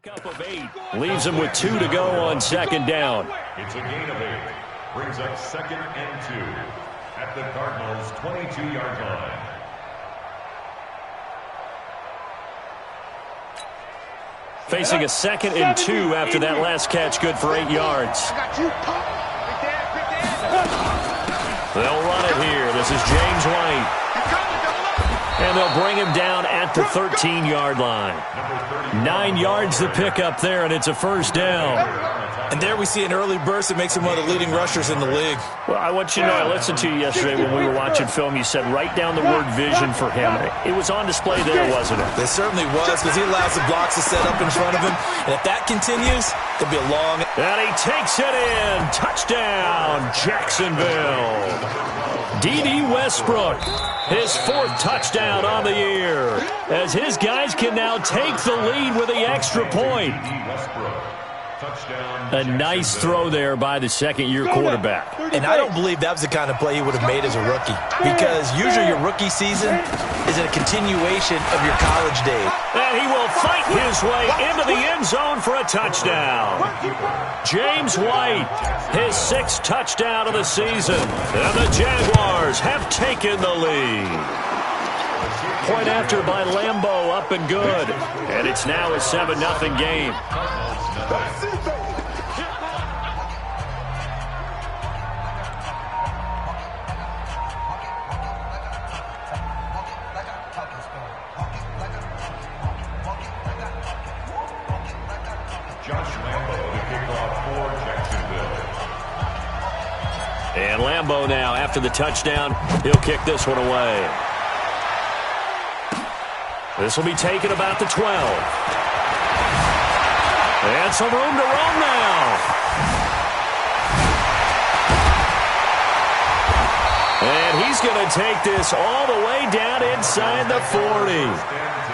Up of 8. Leaves him with 2 to go on second down. It's a gain of 8. Brings up 2nd and 2 at the Cardinals' 22-yard line. Facing a 2nd and 2 after that last catch, good for 8 yards. They'll run it here. This is James White. And they'll bring him down at the 13-yard line. 9 yards to pick up there, and it's a first down. And there we see an early burst that makes him one of the leading rushers in the league. Well, I want you to know, I listened to you yesterday when we were watching film. You said write down the word vision for him. It was on display there, wasn't it? It certainly was, because he allows the blocks to set up in front of him. And if that continues, there'll be a long... And he takes it in. Touchdown, Jacksonville. D.D. Westbrook, his 4th touchdown on the year, as his guys can now take the lead with the extra point. A nice throw there by the second-year quarterback. And I don't believe that was the kind of play he would have made as a rookie, because usually your rookie season is a continuation of your college days. And he will fight his way into the end zone for a touchdown. James White, his 6th touchdown of the season. And the Jaguars have taken the lead. Point after by Lambeau, up and good. And it's now a 7-0 game. And Lambeau now, after the touchdown, he'll kick this one away. This will be taken about the 12. And some room to roam now. And he's going to take this all the way down inside the 40.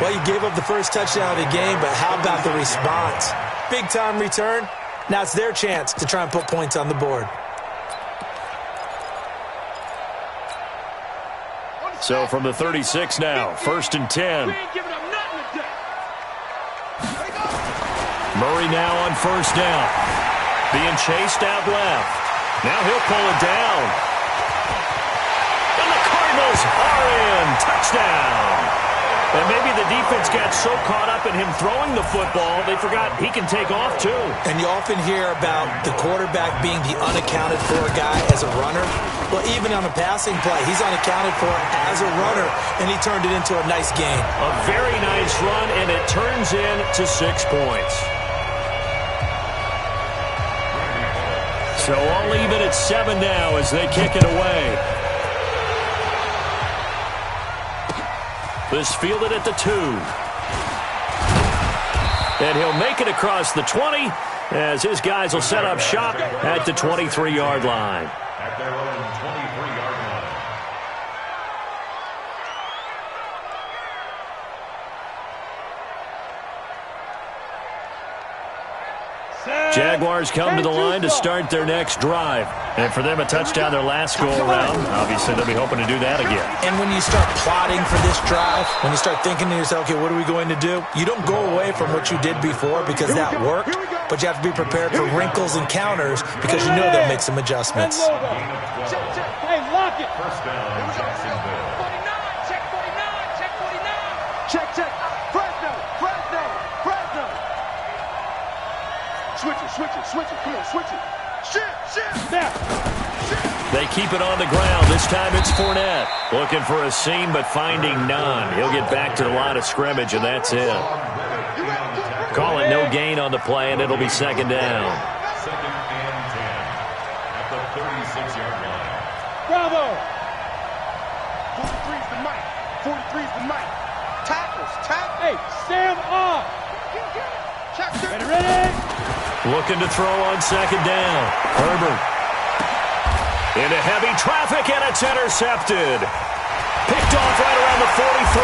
Well, you gave up the first touchdown of the game, but how about the response? Big-time return. Now it's their chance to try and put points on the board. So from the 36 now, 1st and 10. Murray now on 1st down. Being chased out left. Now he'll pull it down. And the Cardinals are in. Touchdown. And maybe the defense got so caught up in him throwing the football, they forgot he can take off too. And you often hear about the quarterback being the unaccounted for guy as a runner. Well, even on a passing play, he's unaccounted for as a runner, and he turned it into a nice gain. A very nice run, and it turns into 6 points. So all even at 7 now as they kick it away. This fielded at the 2. And he'll make it across the 20 as his guys will set up shop at the 23-yard line. At their own 23-yard line. Jaguars come to the line to start their next drive. And for them, a touchdown their last go-around. Obviously, they'll be hoping to do that again. And when you start plotting for this drive, when you start thinking to yourself, okay, what are we going to do? You don't go away from what you did before because that worked, but you have to be prepared for wrinkles and counters because you know they'll make some adjustments. Hey, lock it. First down, Jacksonville. 49, check 49, check 49. Check. Fresno. Switch it. Come on, switch it. Shit. Now. They keep it on the ground. This time it's Fournette. Looking for a seam, but finding none. He'll get back to the line of scrimmage, and that's it. Call it no gain on the play, and it'll be 2nd down. 2nd and 10 at the 36-yard line. Bravo. 43's the mic. Tackles. Hey, stand off. Ready. Looking to throw on 2nd down. Herbert. Into heavy traffic, and it's intercepted. Picked off right around the 43.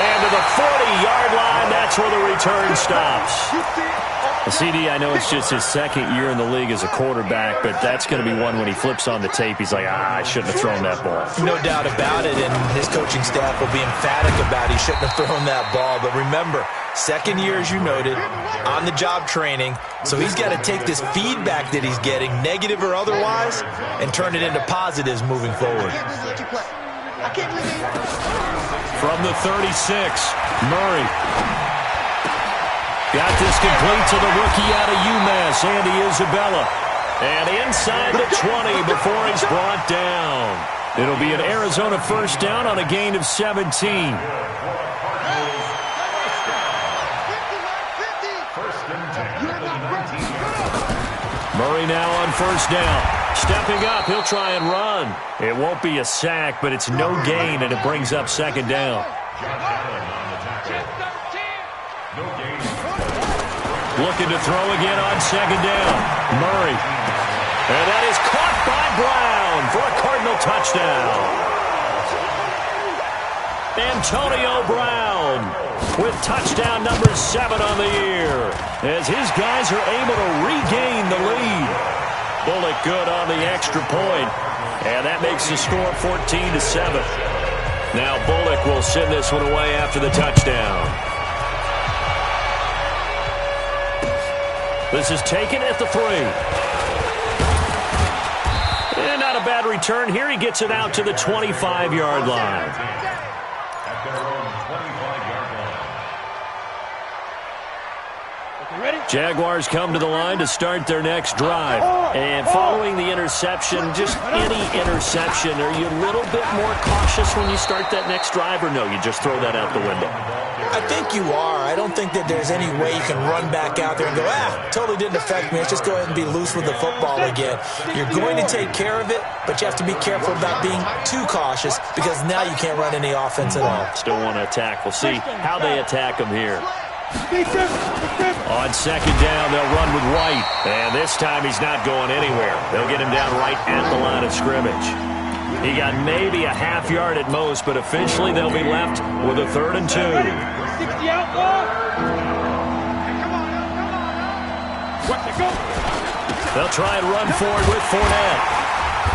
And to the 40-yard line, that's where the return stops. CD, I know it's just his 2nd year in the league as a quarterback, but that's going to be one when he flips on the tape, he's like, I shouldn't have thrown that ball. No doubt about it, and his coaching staff will be emphatic about he shouldn't have thrown that ball. But remember, Second year, as you noted, on-the-job training. So he's got to take this feedback that he's getting, negative or otherwise, and turn it into positives moving forward. From the 36, Murray. Got this complete to the rookie out of UMass, Andy Isabella. And inside the 20 before he's brought down. It'll be an Arizona first down on a gain of 17. Murray now on first down. Stepping up, he'll try and run. It won't be a sack, but it's no gain, and it brings up second down. Looking to throw again on second down. Murray. And that is caught by Brown for a Cardinal touchdown. Antonio Brown with touchdown number 7 on the year as his guys are able to regain the lead. Bullock good on the extra point, and that makes the score 14-7. Now Bullock will send this one away after the touchdown. This is taken at the 3. And not a bad return here. He gets it out to the 25-yard line. At their own 25-yard line. Jaguars come to the line to start their next drive. And following the interception, just any interception, are you a little bit more cautious when you start that next drive, or no, you just throw that out the window? I think you are. I don't think that there's any way you can run back out there and go, totally didn't affect me. Let's just go ahead and be loose with the football again. You're going to take care of it, but you have to be careful about being too cautious because now you can't run any offense at all. Still want to attack. We'll see how they attack them here. On second down, they'll run with White. And this time he's not going anywhere. They'll get him down right at the line of scrimmage. He got maybe a half yard at most, but eventually they'll be left with a 3rd and 2. 60 out, ball. They'll try and run forward with Fournette.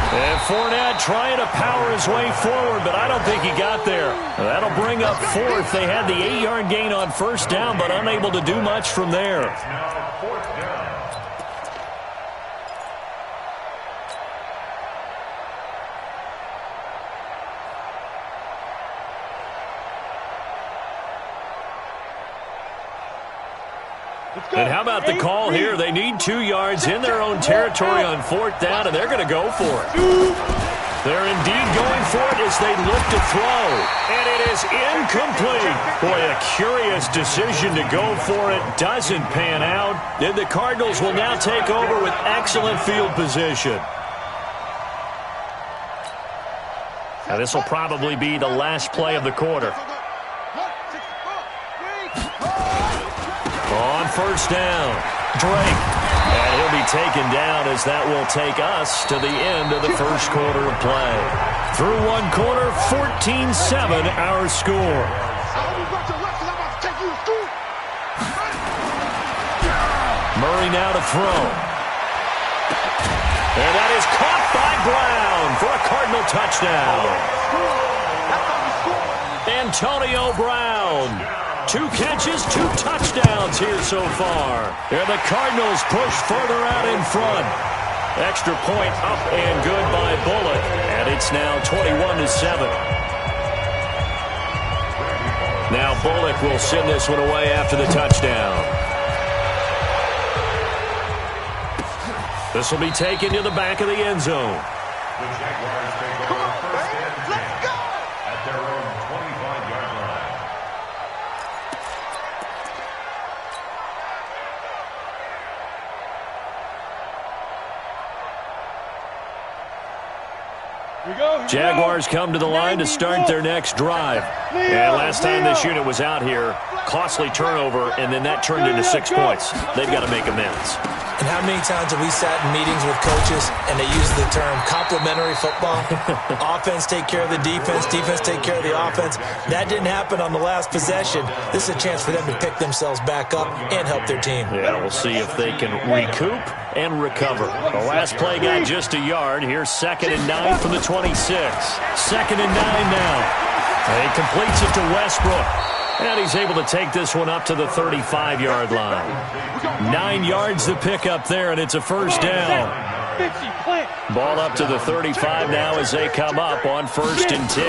And Fournette trying to power his way forward, but I don't think he got there. That'll bring up 4th. They had the 8-yard gain on first down, but unable to do much from there. Now 4th down. And how about the call here? They need 2 yards in their own territory on 4th down, and they're going to go for it. They're indeed going for it as they look to throw. And it is incomplete. Boy, a curious decision to go for it. Doesn't pan out. And the Cardinals will now take over with excellent field position. Now, this will probably be the last play of the quarter. On first down, Drake. And he'll be taken down as that will take us to the end of the first quarter of play. Through one quarter, 14-7 our score. Murray now to throw. And that is caught by Brown for a Cardinal touchdown. Antonio Brown. 2 catches, 2 touchdowns here so far. And the Cardinals push further out in front. Extra point up and good by Bullock. And it's now 21-7. Now Bullock will send this one away after the touchdown. This will be taken to the back of the end zone. The Jaguars take over first and 10 at their own 25-yard line. Jaguars come to the line to start their next drive. And last time this unit was out here, costly turnover, and then that turned into 6 points. They've got to make amends. And how many times have we sat in meetings with coaches and they use the term complementary football? Offense take care of the defense, defense take care of the offense. That didn't happen on the last possession. This is a chance for them to pick themselves back up and help their team. Yeah, we'll see if they can recoup and recover. The last play got just a yard. Here's 2nd and 9 from the 26. 2nd and 9 now. He completes it to Westbrook. And he's able to take this one up to the 35-yard line. 9 yards to pick up there, and it's a first down. Ball up to the 35 now as they come up on 1st and 10.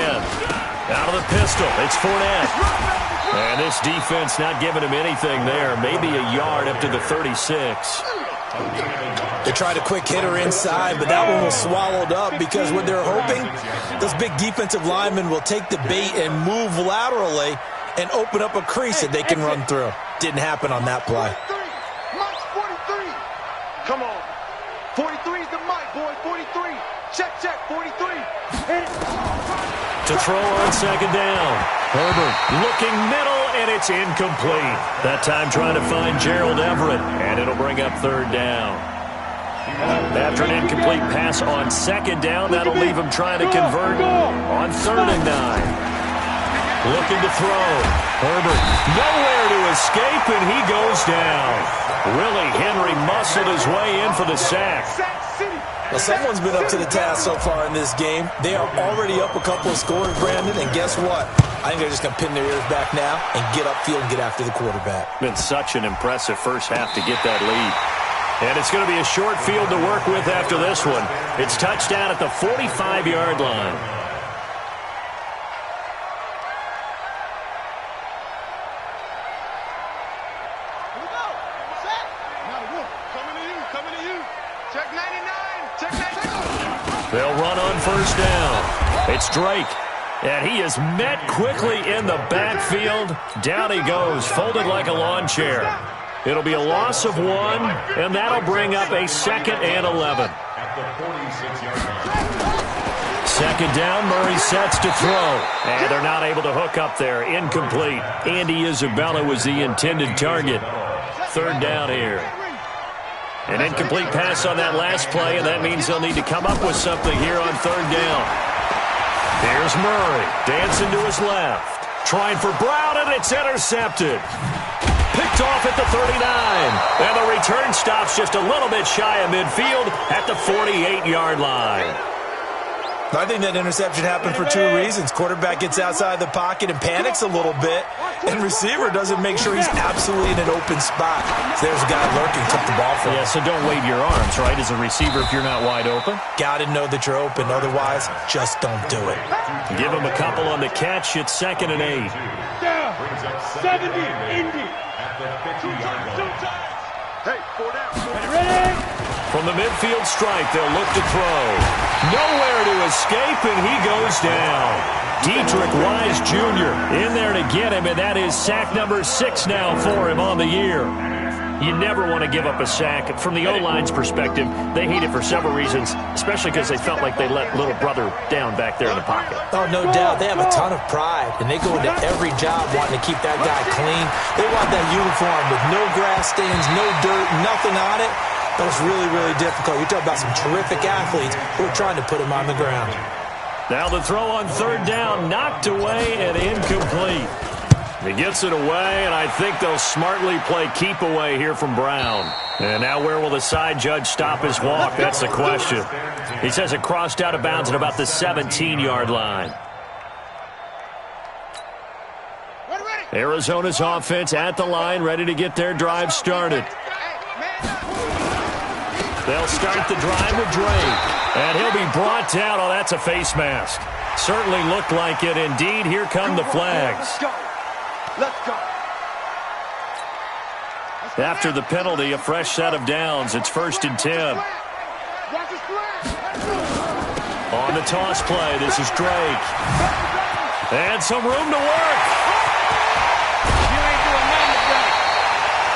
Out of the pistol, it's Fournette. And this defense not giving him anything there. Maybe a yard up to the 36. They tried a quick hitter inside, but that one was swallowed up because what they're hoping, those big defensive linemen will take the bait and move laterally and open up a crease that they can run through. Didn't happen on that play. Mike's 43. Come on. 43 is the Mike, boy. 43. Check, 43. To throw on 2nd down. Herbert looking middle, and it's incomplete. That time trying to find Gerald Everett, and it'll bring up 3rd down. After an incomplete pass on 2nd down, that'll leave him trying to convert on 3rd and 9. Looking to throw. Herbert nowhere to escape, and he goes down. Willie Henry muscled his way in for the sack. Well, someone's been up to the task so far in this game. They are already up a couple of scores, Brandon, and guess what? I think they're just going to pin their ears back now and get upfield and get after the quarterback. Been such an impressive first half to get that lead. And it's going to be a short field to work with after this one. It's touchdown at the 45-yard line. They'll run on 1st down. It's Drake. And he is met quickly in the backfield. Down he goes, folded like a lawn chair. It'll be a loss of 1, and that'll bring up a 2nd and 11. 2nd down, Murray sets to throw. And they're not able to hook up there. Incomplete. Andy Isabella was the intended target. 3rd down here. An incomplete pass on that last play, and that means they'll need to come up with something here on 3rd down. Here's Murray, dancing to his left. Trying for Brown, and it's intercepted. Picked off at the 39. And the return stops just a little bit shy of midfield at the 48-yard line. I think that interception happened for 2 reasons. Quarterback gets outside the pocket and panics a little bit, and receiver doesn't make sure he's absolutely in an open spot. So there's a guy lurking, took the ball from him. Yeah, so don't wave your arms, right, as a receiver if you're not wide open. Got to know that you're open. Otherwise, just don't do it. Give him a couple on the catch. It's 2nd and 8. Down. 70, Indy. Hey, 4 down. Ready? From the midfield stripe, they'll look to throw. Nowhere to escape, and he goes down. Dietrich Wise Jr. in there to get him, and that is sack number 6 now for him on the year. You never want to give up a sack. From the O-line's perspective, they hate it for several reasons, especially because they felt like they let little brother down back there in the pocket. Oh, no doubt. They have a ton of pride, and they go into every job wanting to keep that guy clean. They want that uniform with no grass stains, no dirt, nothing on it. But it's really, really difficult. You're talking about some terrific athletes who are trying to put him on the ground. Now the throw on 3rd down, knocked away and incomplete. He gets it away, and I think they'll smartly play keep away here from Brown. And now where will the side judge stop his walk? That's the question. He says it crossed out of bounds at about the 17-yard line. Arizona's offense at the line, ready to get their drive started. They'll start the drive with Drake, and he'll be brought down. Oh, that's a face mask. Certainly looked like it. Indeed, here come the flags. Let's go. After the penalty, a fresh set of downs. It's 1st and 10. On the toss play, this is Drake. And some room to work.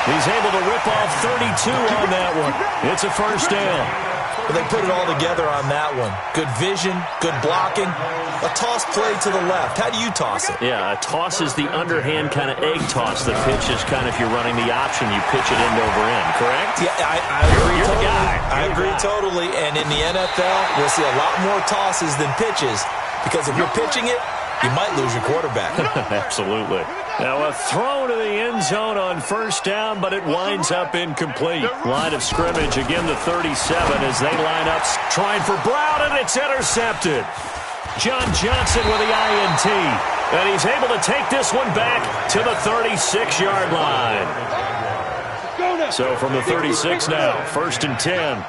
He's able to rip off 32 on that one. It's a first down. But they put it all together on that one. Good vision, good blocking. A toss play to the left. How do you toss it? Yeah, a toss is the underhand kind of egg toss. The pitch is kind of, if you're running the option, you pitch it end over end, correct? Yeah, I agree. You're totally. the guy. I agree totally. And in the NFL, we'll see a lot more tosses than pitches. Because if you're pitching it, you might lose your quarterback. Absolutely. Now a throw to the end zone on 1st down, but it winds up incomplete. Line of scrimmage, again the 37 as they line up, trying for Brown, and it's intercepted. John Johnson with the INT. And he's able to take this one back to the 36-yard line. So from the 36 now, 1st and 10.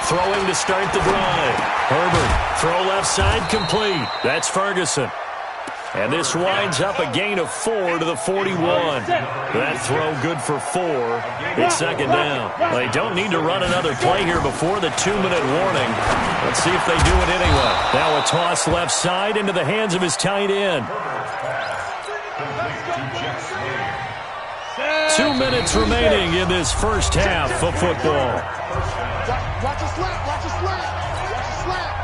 Throwing to start the drive. Herbert, throw left side complete. That's Ferguson. And this winds up a gain of 4 to the 41. That throw good for 4. It's 2nd down. They don't need to run another play here before the 2-minute warning. Let's see if they do it anyway. Now a toss left side into the hands of his tight end. 2 minutes remaining in this first half of football. Watch a slap, watch a slap.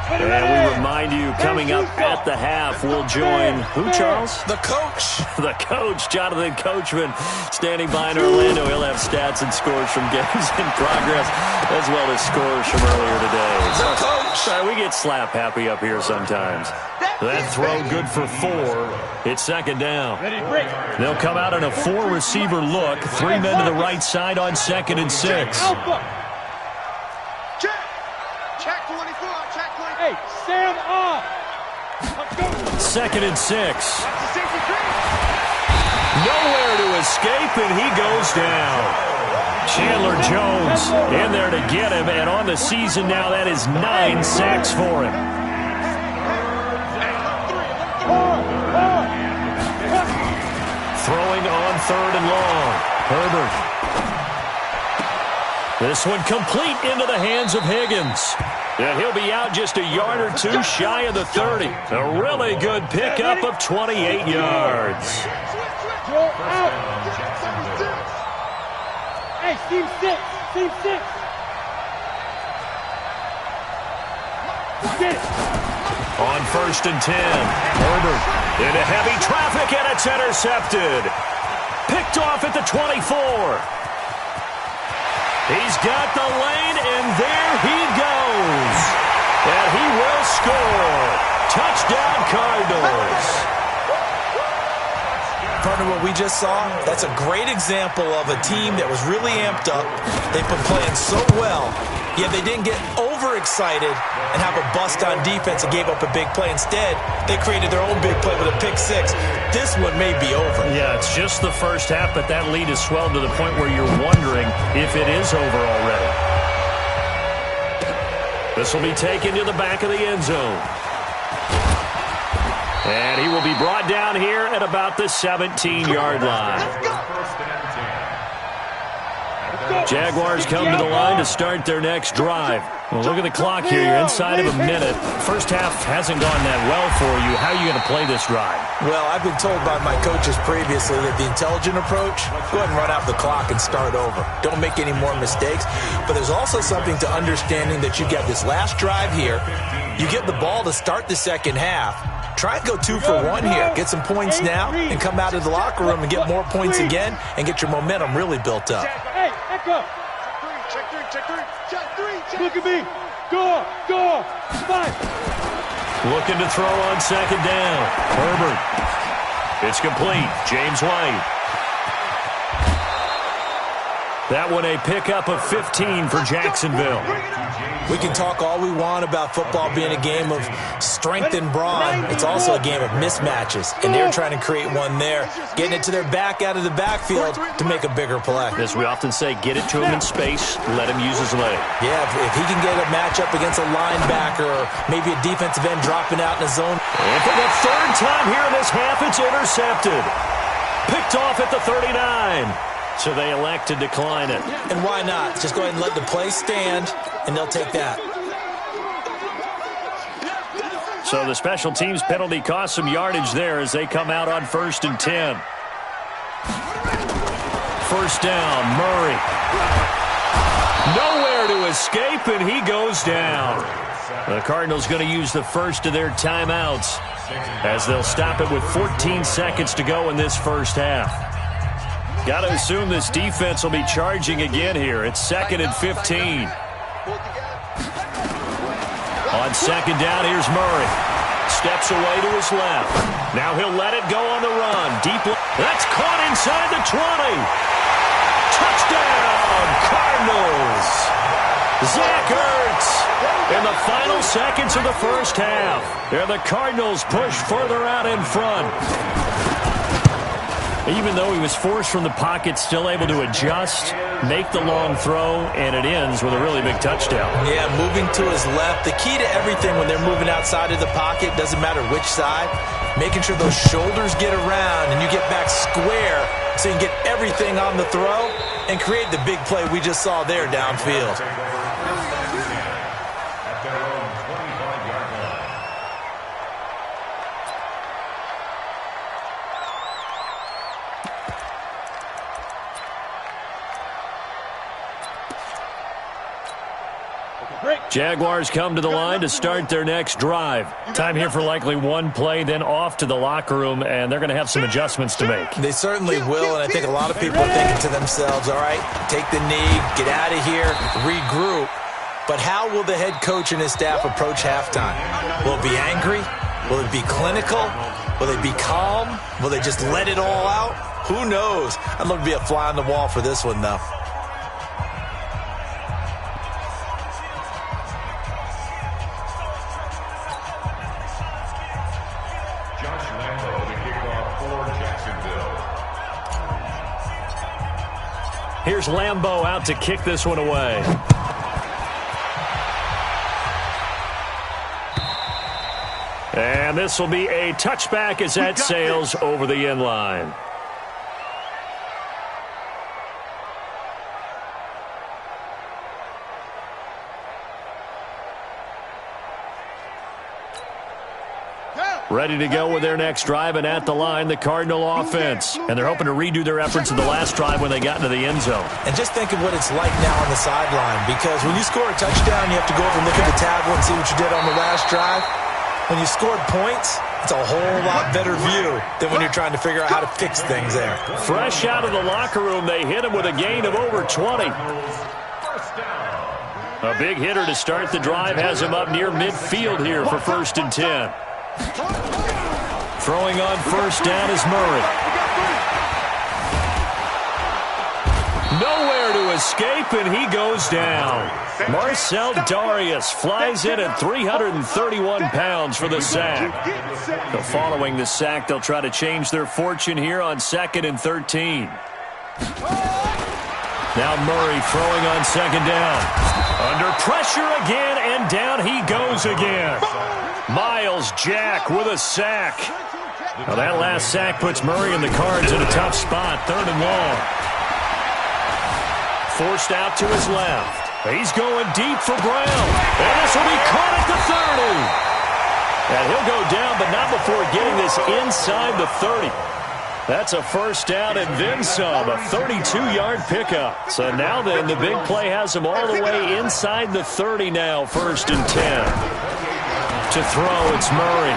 And we remind you, coming up at the half, we'll join who, Charles? The coach. The coach, Jonathan Coachman, standing by in Orlando. He'll have stats and scores from games in progress, as well as scores from earlier today. The coach. Sorry, we get slap happy up here sometimes. That throw good for 4. It's 2nd down. They'll come out in a 4-receiver look. 3 men to the right side on 2nd and 6. Check 24, check 24. Hey, Sam off. 2nd and 6. Nowhere to escape, and he goes down. Chandler Jones in there to get him, and on the season now, that is 9 sacks for him. Throwing on 3rd and long. Herbert. This one complete into the hands of Higgins. And he'll be out just a yard or 2 shy of the 30. A really good pickup of 28 yards. Hey, team 6. Team 6. Get it. On 1st and 10, Herbert into heavy traffic, and it's intercepted. Picked off at the 24. He's got the lane, and there he goes. And he will score. Touchdown, Cardinals. Partner, what we just saw, that's a great example of a team that was really amped up. They've been playing so well, yet they didn't get overexcited and have a bust on defense and gave up a big play. Instead, they created their own big play with a pick 6. This one may be over. Yeah, it's just the first half, but that lead has swelled to the point where you're wondering if it is over already. This will be taken to the back of the end zone. And he will be brought down here at about the 17-yard line. Jaguars come to the line to start their next drive. Well, look at the clock here. You're inside of a minute. First half hasn't gone that well for you. How are you going to play this drive? Well, I've been told by my coaches previously that the intelligent approach, go ahead and run out the clock and start over. Don't make any more mistakes. But there's also something to understanding that you get this last drive here. You get the ball to start the second half. Try and go 2 for 1 here. Get some points now and come out of the locker room and get more points again and get your momentum really built up. Hey, echo. Check 3, check 3, check 3, check 3. Look at me. Go. 5. Looking to throw on 2nd down. Herbert. It's complete. James White. That one a pickup of 15 for Jacksonville. We can talk all we want about football being a game of strength and brawn. It's also a game of mismatches, and they're trying to create one there, getting it to their back out of the backfield to make a bigger play. As we often say, get it to him in space, let him use his leg. Yeah, if he can get a matchup against a linebacker or maybe a defensive end dropping out in the zone. And for the 3rd time here in this half, it's intercepted. Picked off at the 39. So they elect to decline it. And why not? Just go ahead and let the play stand, and they'll take that. So the special teams penalty cost some yardage there as they come out on 1st and 10. 1st down, Murray. Nowhere to escape, and he goes down. The Cardinals going to use the first of their timeouts as they'll stop it with 14 seconds to go in this first half. Got to assume this defense will be charging again here. It's 2nd and 15. On 2nd down, here's Murray. Steps away to his left. Now he'll let it go on the run. Deep. That's caught inside the 20. Touchdown, Cardinals. Zach Ertz in the final seconds of the first half. And the Cardinals push further out in front. Even though he was forced from the pocket, still able to adjust, make the long throw, and it ends with a really big touchdown. Yeah, moving to his left. The key to everything when they're moving outside of the pocket, doesn't matter which side, making sure those shoulders get around and you get back square so you can get everything on the throw and create the big play we just saw there downfield. At their own 25-yard line. Jaguars come to the line to start their next drive. Time here for likely one play, then off to the locker room, and they're going to have some adjustments to make. They certainly will, and I think a lot of people are thinking to themselves, all right, take the knee, get out of here, regroup. But how will the head coach and his staff approach halftime? Will it be angry? Will it be clinical? Will they be calm? Will they just let it all out? Who knows? I'd love to be a fly on the wall for this one, though. Here's Lambeau out to kick this one away. And this will be a touchback as that sails over the end line. Ready to go with their next drive, and at the line, the Cardinal offense. And they're hoping to redo their efforts in the last drive when they got into the end zone. And just think of what it's like now on the sideline, because when you score a touchdown, you have to go over and look at the tablet and see what you did on the last drive. When you scored points, it's a whole lot better view than when you're trying to figure out how to fix things there. Fresh out of the locker room, they hit him with a gain of over 20. A big hitter to start the drive has him up near midfield here for 1st and 10. Throwing on first down is Murray. Nowhere to escape, and he goes down. Marcel Darius flies in at 331 pounds for the sack. So following the sack, they'll try to change their fortune here on 2nd and 13. Now Murray throwing on 2nd down. Under pressure again, and down he goes again. Myles Jack with a sack. Now that last sack puts Murray and the Cards in a tough spot, 3rd and long. Forced out to his left. He's going deep for Brown. And this will be caught at the 30. And he'll go down, but not before getting this inside the 30. That's a first down and then some, a 32-yard pickup. So now then, the big play has him all the way inside the 30 now, 1st and 10. To throw, it's Murray.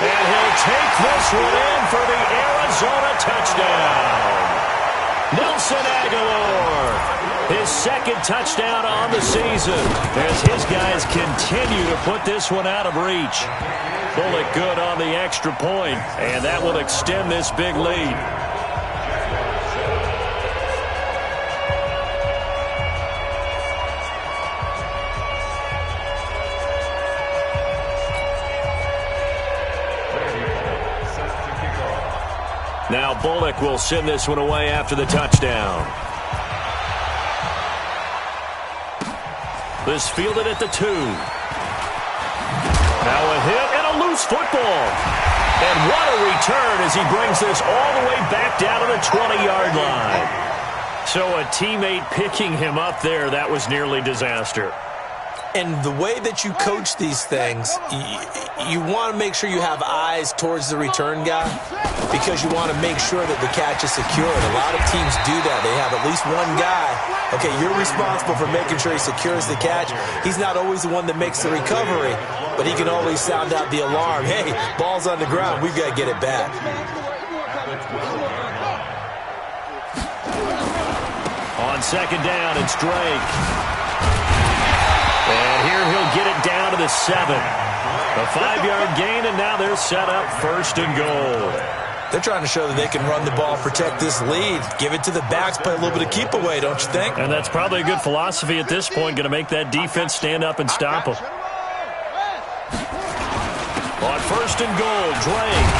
And he'll take this one in for the Arizona touchdown. Nelson Aguilar, his 2nd touchdown on the season as his guys continue to put this one out of reach. Bullock good on the extra point, and that will extend this big lead. Now Bullock will send this one away after the touchdown. This fielded at the 2. Now a hit and a loose football. And what a return as he brings this all the way back down to the 20-yard line. So a teammate picking him up there, that was nearly disaster. And the way that you coach these things, you want to make sure you have eyes towards the return guy because you want to make sure that the catch is secured. A lot of teams do that. They have at least one guy. Okay, you're responsible for making sure he secures the catch. He's not always the one that makes the recovery, but he can always sound out the alarm. Hey, ball's on the ground. We've got to get it back. On 2nd down, it's Drake. And here he'll get it down to the 7. A 5-yard gain, and now they're set up 1st and goal. They're trying to show that they can run the ball, protect this lead, give it to the backs, play a little bit of keep away, don't you think? And that's probably a good philosophy at this point, going to make that defense stand up and stop them. On first and goal, Drake.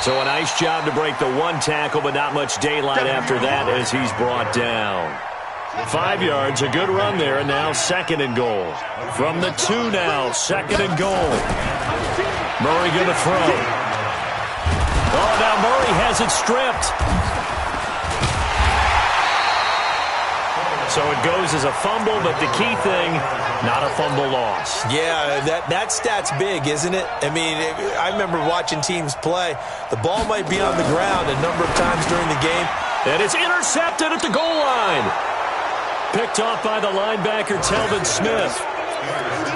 So a nice job to break the one tackle, but not much daylight after that as he's brought down. 5 yards, a good run there, and now second and goal. From the 2 now, second and goal. Murray going to throw. Oh, now Murray has it stripped. So it goes as a fumble, but the key thing, not a fumble loss. Yeah, that stat's big, isn't it? I mean, I remember watching teams play. The ball might be on the ground a number of times during the game. And it's intercepted at the goal line. Picked off by the linebacker, Telvin Smith.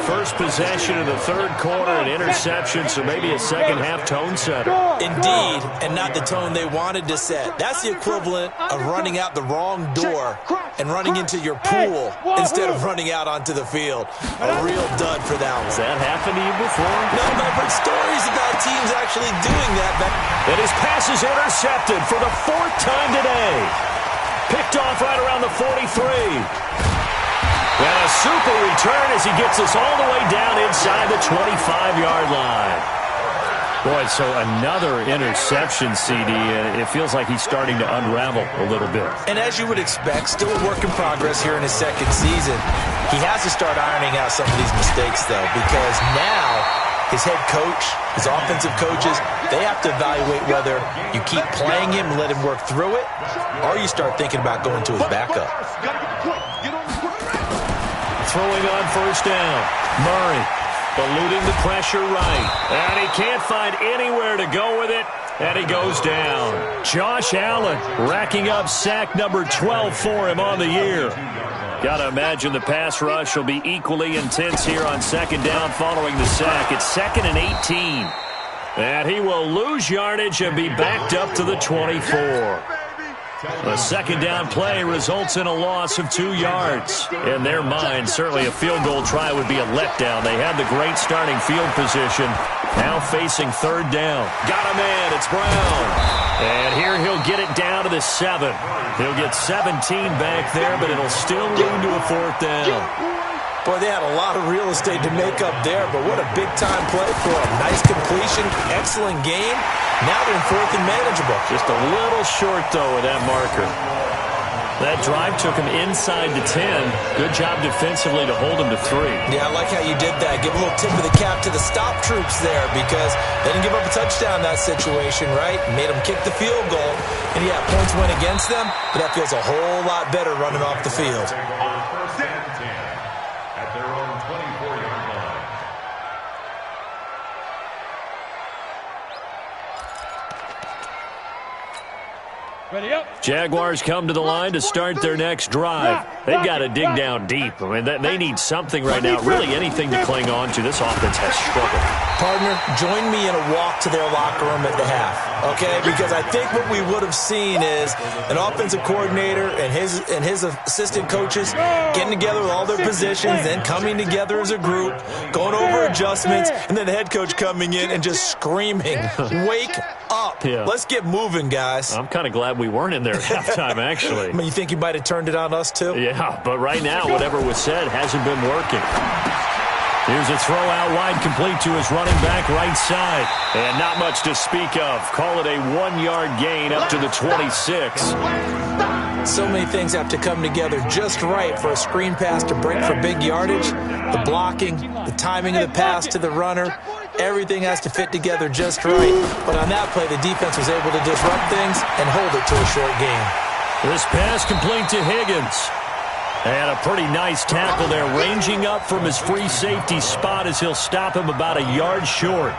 First possession of the third quarter, an interception, so maybe a second-half tone setter. Indeed, and not the tone they wanted to set. That's the equivalent of running out the wrong door and running into your pool instead of running out onto the field. A real dud for that one. Has that happened to you before? No, but I've heard stories about teams actually doing that. And his pass is intercepted for the 4th time today. Picked off right around the 43. And a super return as he gets us all the way down inside the 25-yard line. Boy, so another interception, CD. It feels like he's starting to unravel a little bit. And as you would expect, still a work in progress here in his second season. He has to start ironing out some of these mistakes, though, because now his head coach, his offensive coaches, they have to evaluate whether you keep playing him and let him work through it, or you start thinking about going to his backup. Throwing on first down. Murray eluding the pressure right. And he can't find anywhere to go with it. And he goes down. Josh Allen racking up sack number 12 for him on the year. Got to imagine the pass rush will be equally intense here on second down following the sack. It's 2nd and 18. And he will lose yardage and be backed up to the 24. A second down play results in a loss of 2 yards. In their mind, certainly a field goal try would be a letdown. They had the great starting field position. Now facing third down. Got a man. It's Brown. And here he'll get it down to the 7. He'll get 17 back there, but it'll still lead to a 4th down. Boy, they had a lot of real estate to make up there, but what a big-time play for him. Nice completion, excellent game. Now they're in 4th and manageable. Just a little short, though, with that marker. That drive took him inside the 10. Good job defensively to hold him to 3. Yeah, I like how you did that. Give a little tip of the cap to the stop troops there because they didn't give up a touchdown in that situation, right? Made them kick the field goal. And, yeah, points went against them, but that feels a whole lot better running off the field. Ready up. Jaguars come to the line to start their next drive. They've got to dig down deep. I mean, they need something right now, really anything to cling on to. This offense has struggled. Partner, join me in a walk to their locker room at the half, okay? Because I think what we would have seen is an offensive coordinator and his assistant coaches getting together with all their positions, then coming together as a group, going over adjustments, and then the head coach coming in and just screaming, wake up. Yeah. Let's get moving, guys. I'm kind of glad we weren't in there at halftime, actually. I mean, you think you might have turned it on us, too? Yeah, but right now, whatever was said hasn't been working. Here's a throw out wide, complete to his running back right side. And not much to speak of. Call it a 1-yard gain up to the 26. So many things have to come together just right for a screen pass to break for big yardage. The blocking, the timing of the pass to the runner, everything has to fit together just right. But on that play, the defense was able to disrupt things and hold it to a short game. This pass complete to Higgins. And a pretty nice tackle there, ranging up from his free safety spot as he'll stop him about a yard short.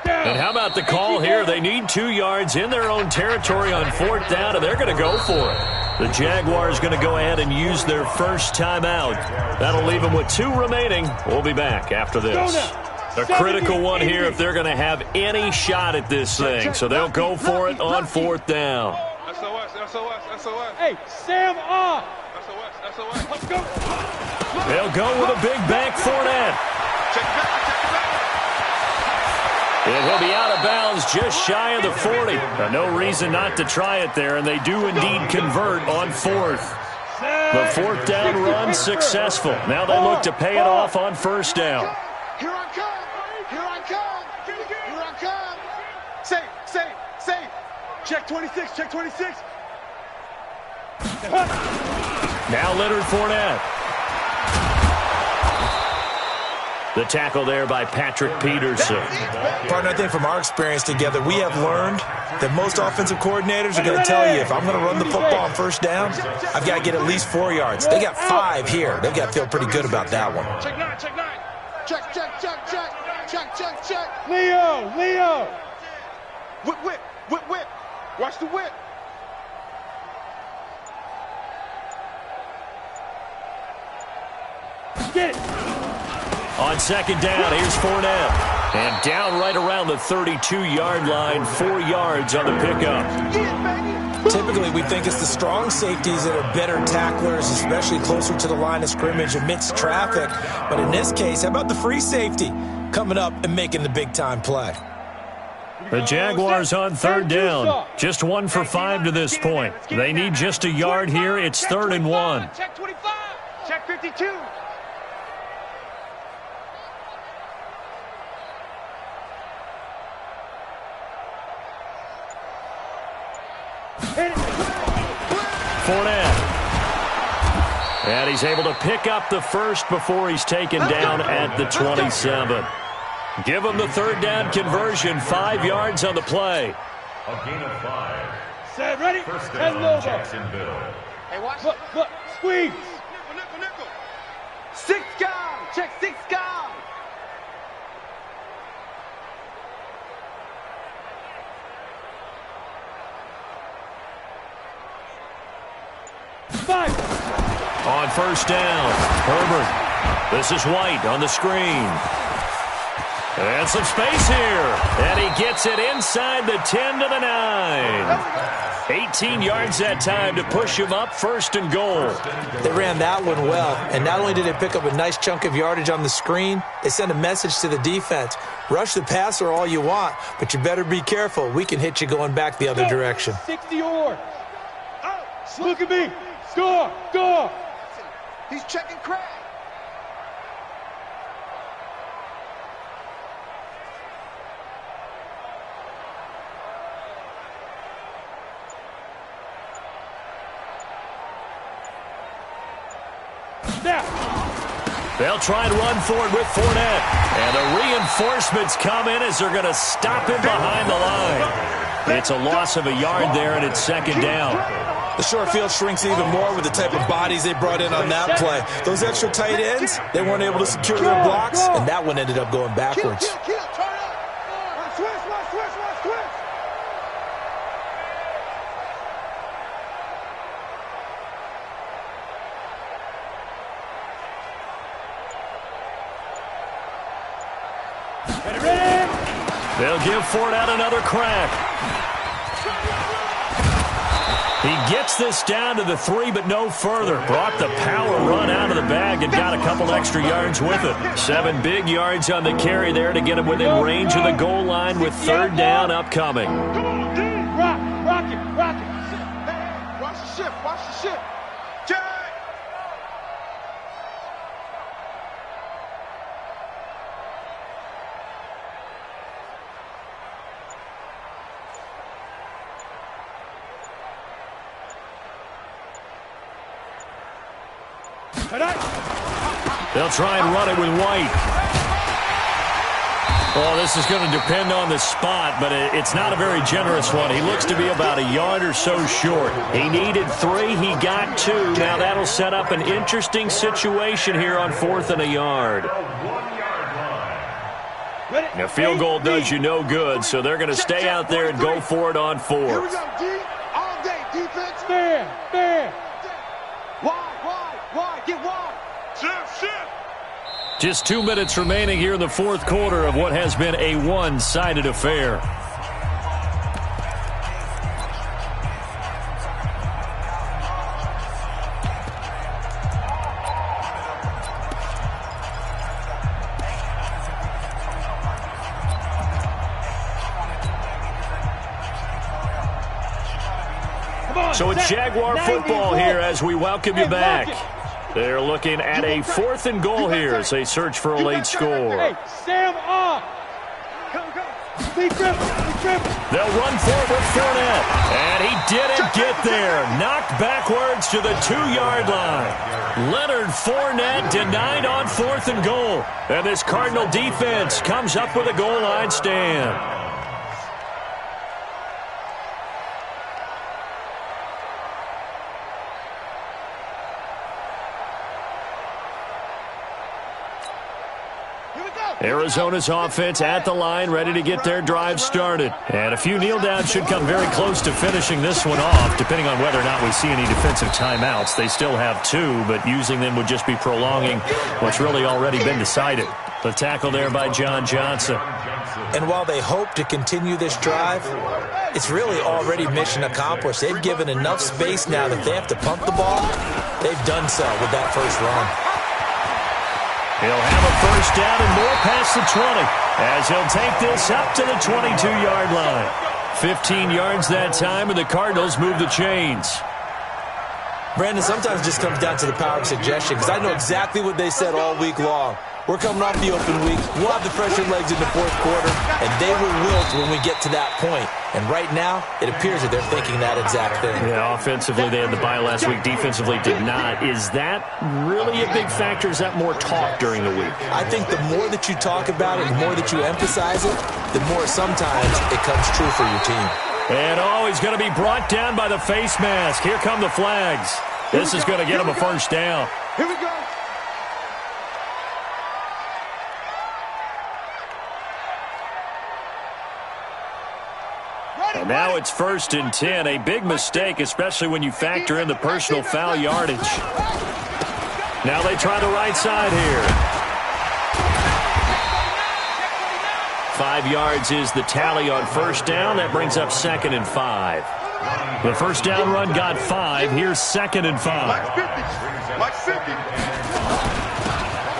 And how about the call here? They need 2 yards in their own territory on 4th down, and they're going to go for it. The Jaguars going to go ahead and use their first timeout. That'll leave them with 2 remaining. We'll be back after this. A critical one here if they're going to have any shot at this thing. So they'll go for it on 4th down. SOS. Hey, Sam on. SOS. Let's go. They'll go with a big back Fournette. And he'll be out of bounds just shy of the 40. No reason not to try it there, and they do indeed convert on fourth. The fourth down run successful. Now they look to pay it off on first down. Here I come. Here I come. Here I come. Safe. Check 26. Check 26. Now Leonard Fournette. The tackle there by Patrick Peterson. Partner, I think from our experience together, we have learned that most offensive coordinators are going to tell you, if I'm going to run the football on first down, I've got to get at least 4 yards. They got 5 here. They've got to feel pretty good about that one. Check 9. Check. Leo. Whip. Watch the whip. Get it. On second down, here's Fournette. And down right around the 32-yard line, 4 yards on the pickup. Typically, we think it's the strong safeties that are better tacklers, especially closer to the line of scrimmage amidst traffic. But in this case, how about the free safety coming up and making the big-time play? The Jaguars on third down. Just 1 for 5 to this point. They need just a yard here. It's 3rd and 1. Check 25. Check 52. Fournette. And he's able to pick up the first before he's taken down at the 27. Give him the third down conversion, 5 yards on the play. A gain of 5. Set, ready? First Head down, over. Jacksonville. Hey, watch. Look, squeeze. Nickel. 6 gone. Check 6 gone. On first down, Herbert. This is White on the screen. And some space here. And he gets it inside the 10 to the 9. 18 yards that time to push him up, 1st and goal. They ran that one well, and not only did they pick up a nice chunk of yardage on the screen, they sent a message to the defense. Rush the passer all you want, but you better be careful. We can hit you going back the other direction. 60 yards. Look at me. Score. He's checking crack. They'll try and run for it with Fournette. And the reinforcements come in as they're going to stop him behind the line. It's a loss of a yard there, and it's 2nd down. The short field shrinks even more with the type of bodies they brought in on that play. Those extra tight ends, they weren't able to secure their blocks, and that one ended up going backwards. Kill. Turn up. Switch. Ready? They'll give Fournette another crack. He gets this down to the 3, but no further. Brought the power run out of the bag and got a couple extra yards with it. 7 big yards on the carry there to get him within range of the goal line with 3rd down upcoming. Come on, D. Rock it. Hey, watch the ship. Jack. They'll try and run it with White. Oh, this is going to depend on the spot, but it's not a very generous one. He looks to be about a yard or so short. He needed 3. He got 2. Now that'll set up an interesting situation here on 4th and a yard. A field goal does you no good, so they're going to stay out there and go for it on 4th. Here we go, D. All day, defense. Fair. Wide. Get wide. Shift. Just 2 minutes remaining here in the 4th quarter of what has been a one-sided affair. So it's Jaguar football here as we welcome you back. They're looking at a 4th and goal here as they search for a late score. Hey, Sam off. Be triple. They'll run for it with Fournette. And he didn't get there. Knocked backwards to the 2-yard line. Leonard Fournette denied on 4th and goal. And this Cardinal defense comes up with a goal line stand. Arizona's offense at the line, ready to get their drive started. And a few kneel downs should come very close to finishing this one off, depending on whether or not we see any defensive timeouts. They still have 2, but using them would just be prolonging what's really already been decided. The tackle there by John Johnson. And while they hope to continue this drive, it's really already mission accomplished. They've given enough space now that they have to pump the ball. They've done so with that first run. He'll have a first down and more past the 20 as he'll take this up to the 22-yard line. 15 yards that time, and the Cardinals move the chains. Brandon, sometimes it just comes down to the power of suggestion, because I know exactly what they said all week long. We're coming off the open week. We'll have the fresher legs in the 4th quarter, and they will wilt when we get to that point. And right now, it appears that they're thinking that exact thing. Yeah, offensively, they had the bye last week. Defensively, did not. Is that really a big factor? Is that more talk during the week? I think the more that you talk about it, the more that you emphasize it, the more sometimes it comes true for your team. And he's going to be brought down by the face mask. Here come the flags. This is going to get him a first down. Here we go. And now it's 1st and 10. A big mistake, especially when you factor in the personal foul yardage. Now they try the right side here. 5 yards is the tally on first down. That brings up 2nd and 5. The first down run got 5. Here's 2nd and 5.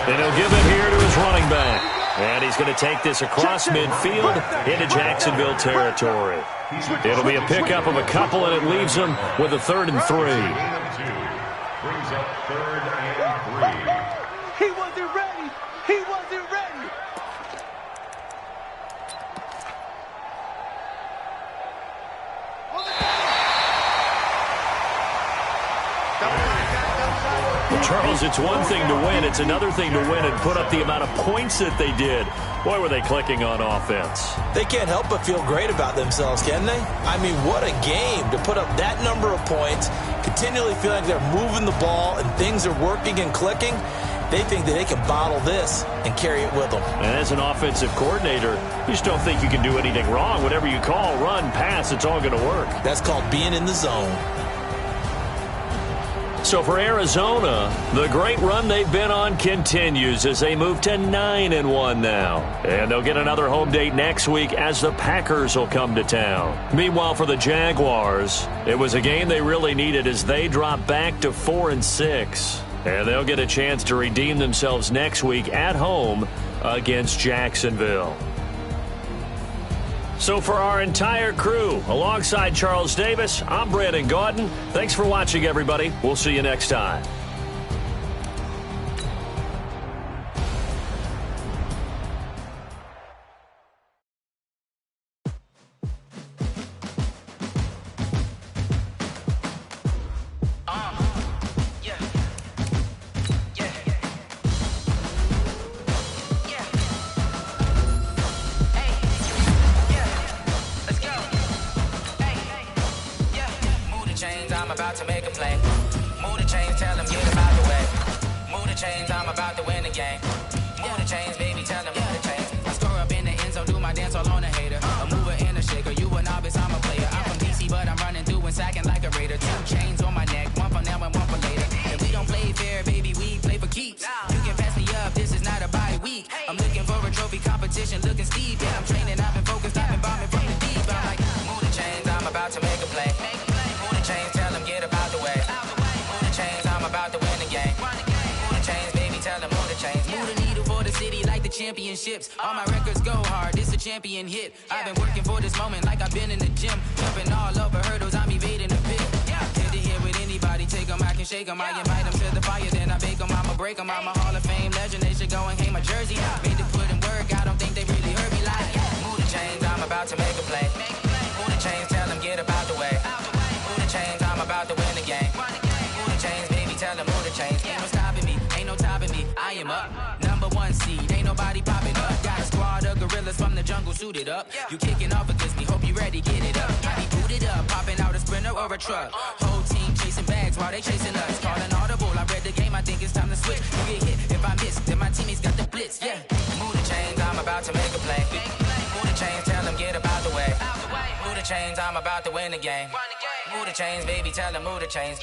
And he'll give it here to his running back. And he's going to take this across midfield into Jacksonville territory. It'll be a pickup of a couple, and it leaves him with a 3rd and 3. Brings up 3rd and 3. He wasn't ready. He wasn't ready. Charles, it's one thing to win. It's another thing to win and put up the amount of points that they did. Boy, were they clicking on offense. They can't help but feel great about themselves, can they? I mean, what a game to put up that number of points, continually feel like they're moving the ball and things are working and clicking. They think that they can bottle this and carry it with them. And as an offensive coordinator, you just don't think you can do anything wrong. Whatever you call, run, pass, it's all going to work. That's called being in the zone. So for Arizona, the great run they've been on continues as they move to 9-1 now. And they'll get another home date next week as the Packers will come to town. Meanwhile, for the Jaguars, it was a game they really needed as they drop back to 4-6. And they'll get a chance to redeem themselves next week at home against Jacksonville. So for our entire crew, alongside Charles Davis, I'm Brandon Gaudin. Thanks for watching, everybody. We'll see you next time. I'm about to make a play. Move the chains, tell them get about the way. Move the chains, I'm about to win the game. Move the chains, baby, tell them move the chains. I score up in the end zone, do my dance all on a hater. A mover and a shaker, you a novice, I'm a player. I'm from DC, but I'm running through and sacking like a raider. 2 chains on my neck, one for now and one for later. And we don't play fair, baby, we play for keeps. You can pass me up, this is not a bye week. I'm looking for a trophy competition, looking steep. Yeah, I'm training, I've been focused, I've been bombing from the deep. I'm like, move the chains, I'm about to make a play. Move the chains, tell them get about the way. Move the chains, I'm about to win the game. Move the chains, baby, tell them move the chains. Move the needle for the city like the championships. All my records go hard, it's a champion hit. I've been working for this moment like I've been in the gym. Jumping all over hurdles, I'm evading the pit. Nobody take them, I can shake them. I invite them to the fire, then I bake them. I'ma break them. I'm a Hall of Fame legend. They should go and hang my jersey. Made to put in work, I don't think they really heard me like. Move the chains, I'm about to make a play. Move the chains, tell them get up out the way. Move the chains, I'm about to win the game. Move the chains, baby, tell them move the chains. Ain't no stopping me, ain't no topping me. I am up, #1 seed, ain't nobody popping up. Got a squad of gorillas from the jungle suited up. You kicking off against me, hope you ready, get it up. I be booted up, popping out a Sprinter or a truck. Whole team chasing bags while they chasing us. Calling audible, I read the game, I think it's time to switch. You get hit, if I miss, then my teammates got the blitz, yeah. Move the chains, I'm about to make a play. Move the chains, tell them get up out the way. Move the chains, I'm about to win the game. Move the chains, baby, tell them move the chains.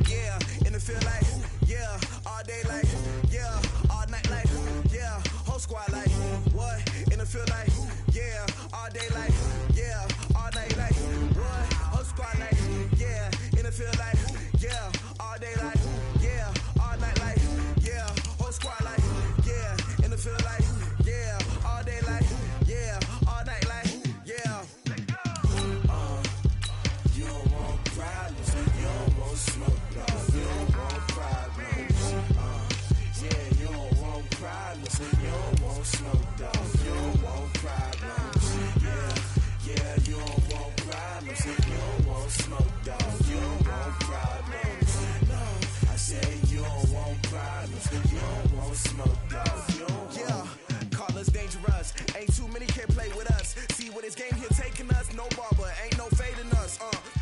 Yeah, in the field like, yeah, all day like, yeah, all night like, yeah, whole squad like, what? In the field like, yeah, all day like, yeah, all night like, what? Whole squad like, yeah, in the field like, yeah, all day like, yeah, all night like, yeah, whole squad like, yeah, in the field like, yeah, all day like, yeah, all night like, yeah. You don't want problems, you don't want smoke, dog. You don't want problems. Yeah, you don't want problems, you don't want smoke, dog. You don't want problems. Yeah, you don't want problems, you don't want smoke, dog. You don't want problems. No, I said you don't want problems, you don't want smoke, dog. You don't want. Call us dangerous. Ain't too many can play with us. See what this game here taking us. No barber, ain't no fading us.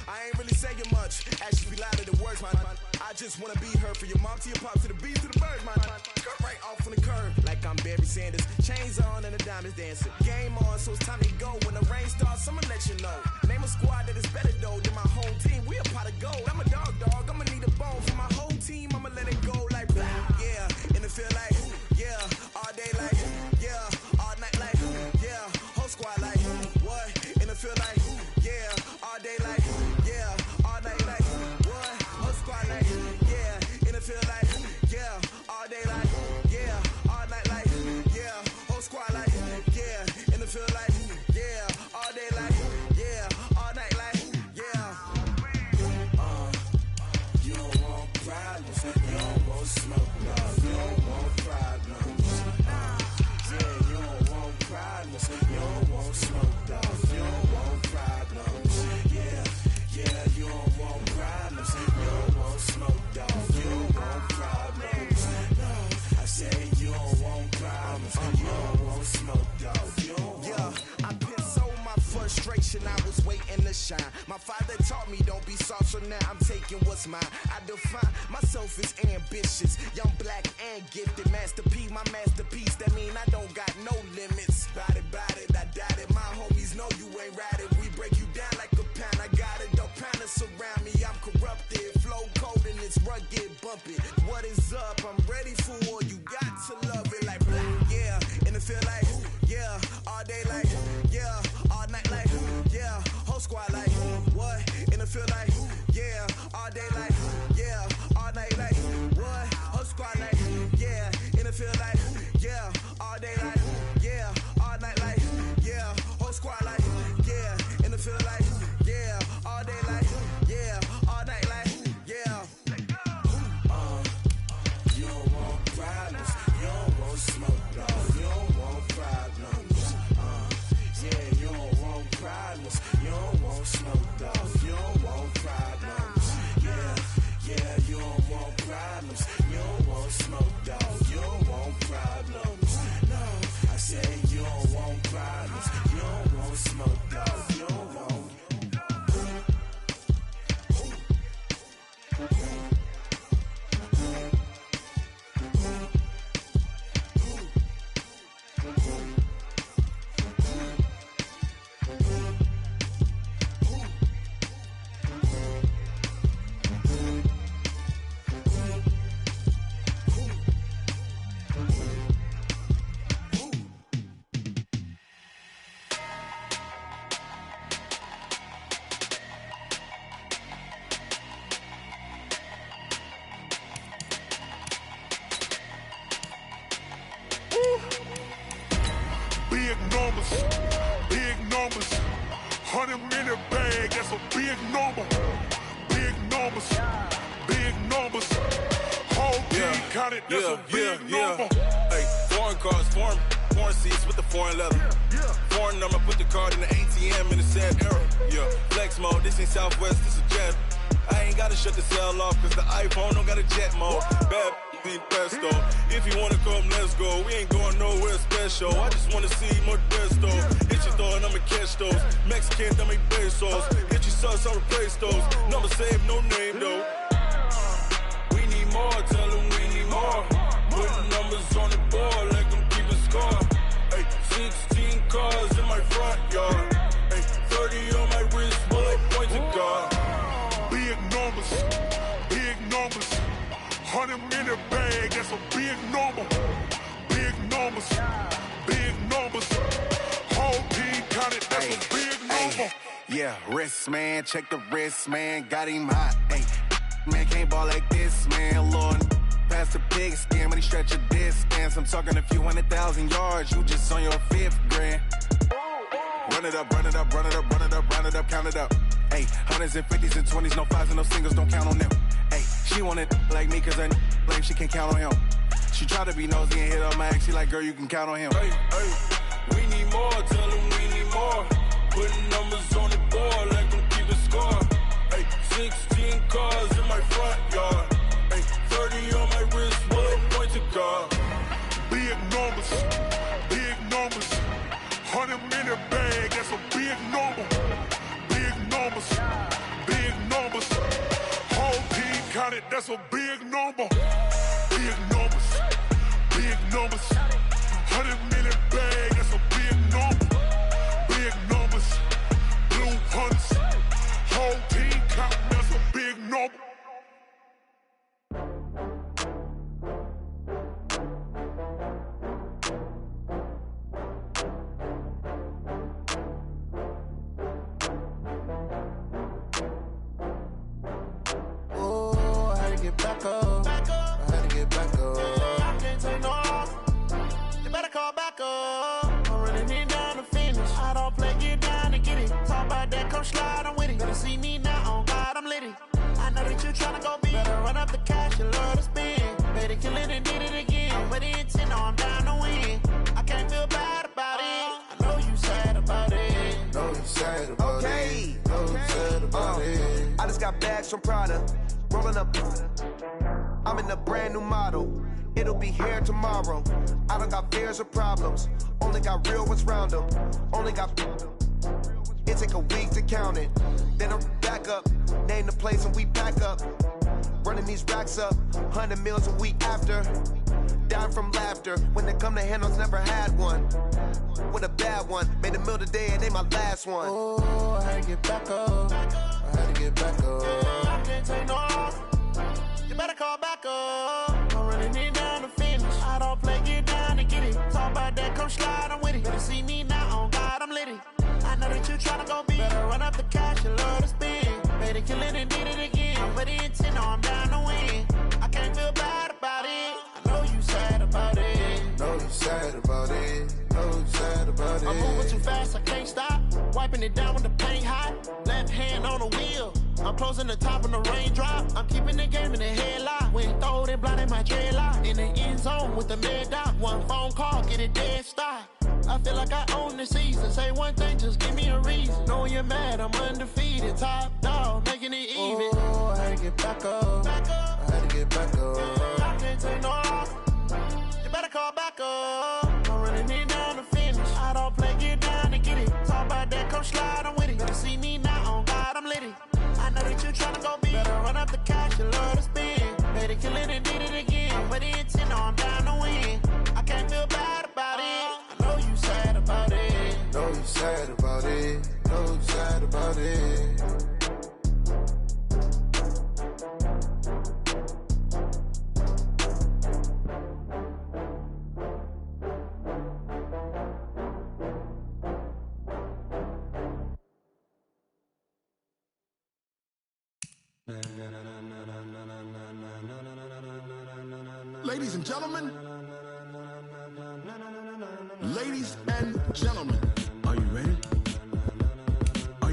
I ain't really saying much. Actions be louder than words, man. I just wanna be heard from your mom to your pop to the beat to the bird, man. Cut right off on the curb, like I'm Barry Sanders. Chains on and the diamonds dancing. Game on, so it's time to go. When the rain starts, I'ma let you know. Name a squad that is better though than my home team. We a pot of gold. I'm a dog. I'ma need a bone for my whole team. I'ma let it go like blah. Yeah, in the field like, yeah, all day like, yeah, all night like, yeah, whole squad like, what? In the field like, yeah, all day like, yeah, all night like, what? Whole squad like, yeah, in the field like, yeah, all day like, yeah, all night like, yeah, whole squad like, yeah, in the field like, yeah, all day like, yeah, all night like, yeah. You don't want problems, you don't want smoke, no, you don't want problems. Yeah, you don't want problems, you don't want smoke, dog. You don't want problems. Yeah, you don't want problems, you don't want smoke, dog. You don't want problems. No, I said you don't want problems, you don't want smoke, dog. You don't want. Yeah, I pissed so my frustration, I was waiting to shine. My father taught me don't be soft, so now I'm taking what's mine. I define myself as ambitious, young, black, and gifted. Master P, my masterpiece, that mean I don't got no limits. Bout it, I doubt it. My homies know you ain't ratted. We break you down like a pound. I got it, don't pound us around me. I'm corrupted, flow cold and it's rugged, bumpy. What is up? I'm ready for war. You got to love it like black. Yeah, in the field like, yeah, all day like, yeah, all night like, yeah, whole squad like, what? In the field like, yeah, all day like, yeah, all night like, what? Whole squad like, yeah, in the field like, yeah, all day like, yeah, all night like, yeah, whole squad like, yeah, in the field like, yeah, all day like, yeah, all night like, yeah. You don't want problems, you don't want smoke, no, you don't want problems. Yeah, you don't want problems, you don't want smoke, dog. You don't want problems. Yeah, you don't want problems, you don't want smoke, dog. You don't want problems. No, I said you don't want problems, you don't want smoke, dog. You don't want. 100 minute bag, that's a big number. Big numbers, big numbers. Whole team counted, that's a big number. Hey, foreign cars, foreign seats with the foreign leather. Foreign number, put the card in the ATM in the sad era. Yeah, flex mode, this ain't Southwest, this is jet. I ain't gotta shut the cell off, cause the iPhone don't got a jet mode. Bad be pesto. If you wanna come, let's go. We ain't going nowhere special. I just wanna see more Modesto. Hit your throw and I'ma catch those. Mexican, dame pesos. Hit your sauce, I'll replace those. Number save, no name though. We need more, tell them we need more. Putting numbers on the board, let them keep a score. Hey, 16 cars in my front yard. Hey, 30 on my wrist, bullet point to God. Big numbers, big numbers. 100 minute bag, that's a big number. Big numbers, big numbers. Whole team counted, that's a big number. Yeah, wrist man, check the wrist man, got him hot. Ay, man can't ball like this, man. Lord, past the pig skin when he stretch a distance. I'm talking a few 100,000 yards, you just on your 5th grand. Run it up, run it up, run it up, run it up, run it up, count it up. Ay, hundreds and 50s and 20s, no 5s and no singles, don't count on them. Ay, she wanted like me cause her like she can count on him. She tried to be nosy and hit up my ex, she like, girl, you can count on him. Hey, we need more, tell them we need more. Putting numbers on the board, let them keep a score. Hey, 16 cars in my front yard. Hey, 30 on my wrist, bullet point to God. Big numbers, big numbers. 100 minute bag, that's a big number. Big numbers, big numbers. Whole team counted, that's a big number. Big numbers, big numbers. 100 minute bag, that's a big number. Big numbers, blue hunts. Whole team counting, that's a big number. Get back up. I had to get back up. I can't take no off. You better call back up. I'm running it down to finish. I don't play, get down to get it. Talk about that, come slide, I'm with it. Better see me now, on God, I'm litty. I know that you tryna go big. Better run up the cash, you love to spend. Better kill it and did it again. I'm with the intent, no, I'm down to win. I can't feel bad about it. I know you sad about it. Know you sad about it. Know you sad about it. I just got bags from Prada. Rolling up, I'm in a brand new model. It'll be here tomorrow. I don't got fears or problems. Only got real ones round them. Only got. It take a week to count it. Then I'm back up. Name the place and we pack up. Running these racks up. 100 meals a week after. Down from laughter. When they come to handles, never had one. With a bad one. Made a meal today and they my last one. Oh, I had to get back up. I had to get back up. I can't take no off. You better call back up. I'm running it down to finish. I don't play, get down to get it. Talk about that, come slide, I'm with it. Better see me now, on God, I'm litty. I know that you tryna go big. Better run up the cash, you love to spend. Better kill it and did it again. I'm with the intent, no, I'm down to win. I can't feel bad about it. I know you sad about it. Know you sad about it. Know you sad about it. I'm moving too fast, I can't stop. Wiping it down with the paint hot. Left hand on the wheel. I'm closing the top on the raindrop. I'm keeping the game in the headlock. When throw it, blind in my dreadlock. In the end zone with the mid dot. One phone call, get it dead stop. I feel like I own the season. Say one thing, just give me a reason. Knowing you're mad, I'm undefeated. Top dog, making it even. Oh, I had to get back up. I had to get back up. I can't take no off. You better call back up. I'm running it down to finish. I don't play, get down to get it. Talk about that, come slide, I'm with it. Better see me now, on God, I'm litty. I know that you tryna go big. Better run up the cash, you love to spend. Better kill it and did it again. I'm with the intent, no, I'm down to win. I can't feel bad about it. I know you sad about it. Know you sad about it. Know you sad about it. Ladies and gentlemen, ladies and gentlemen, are you ready? Are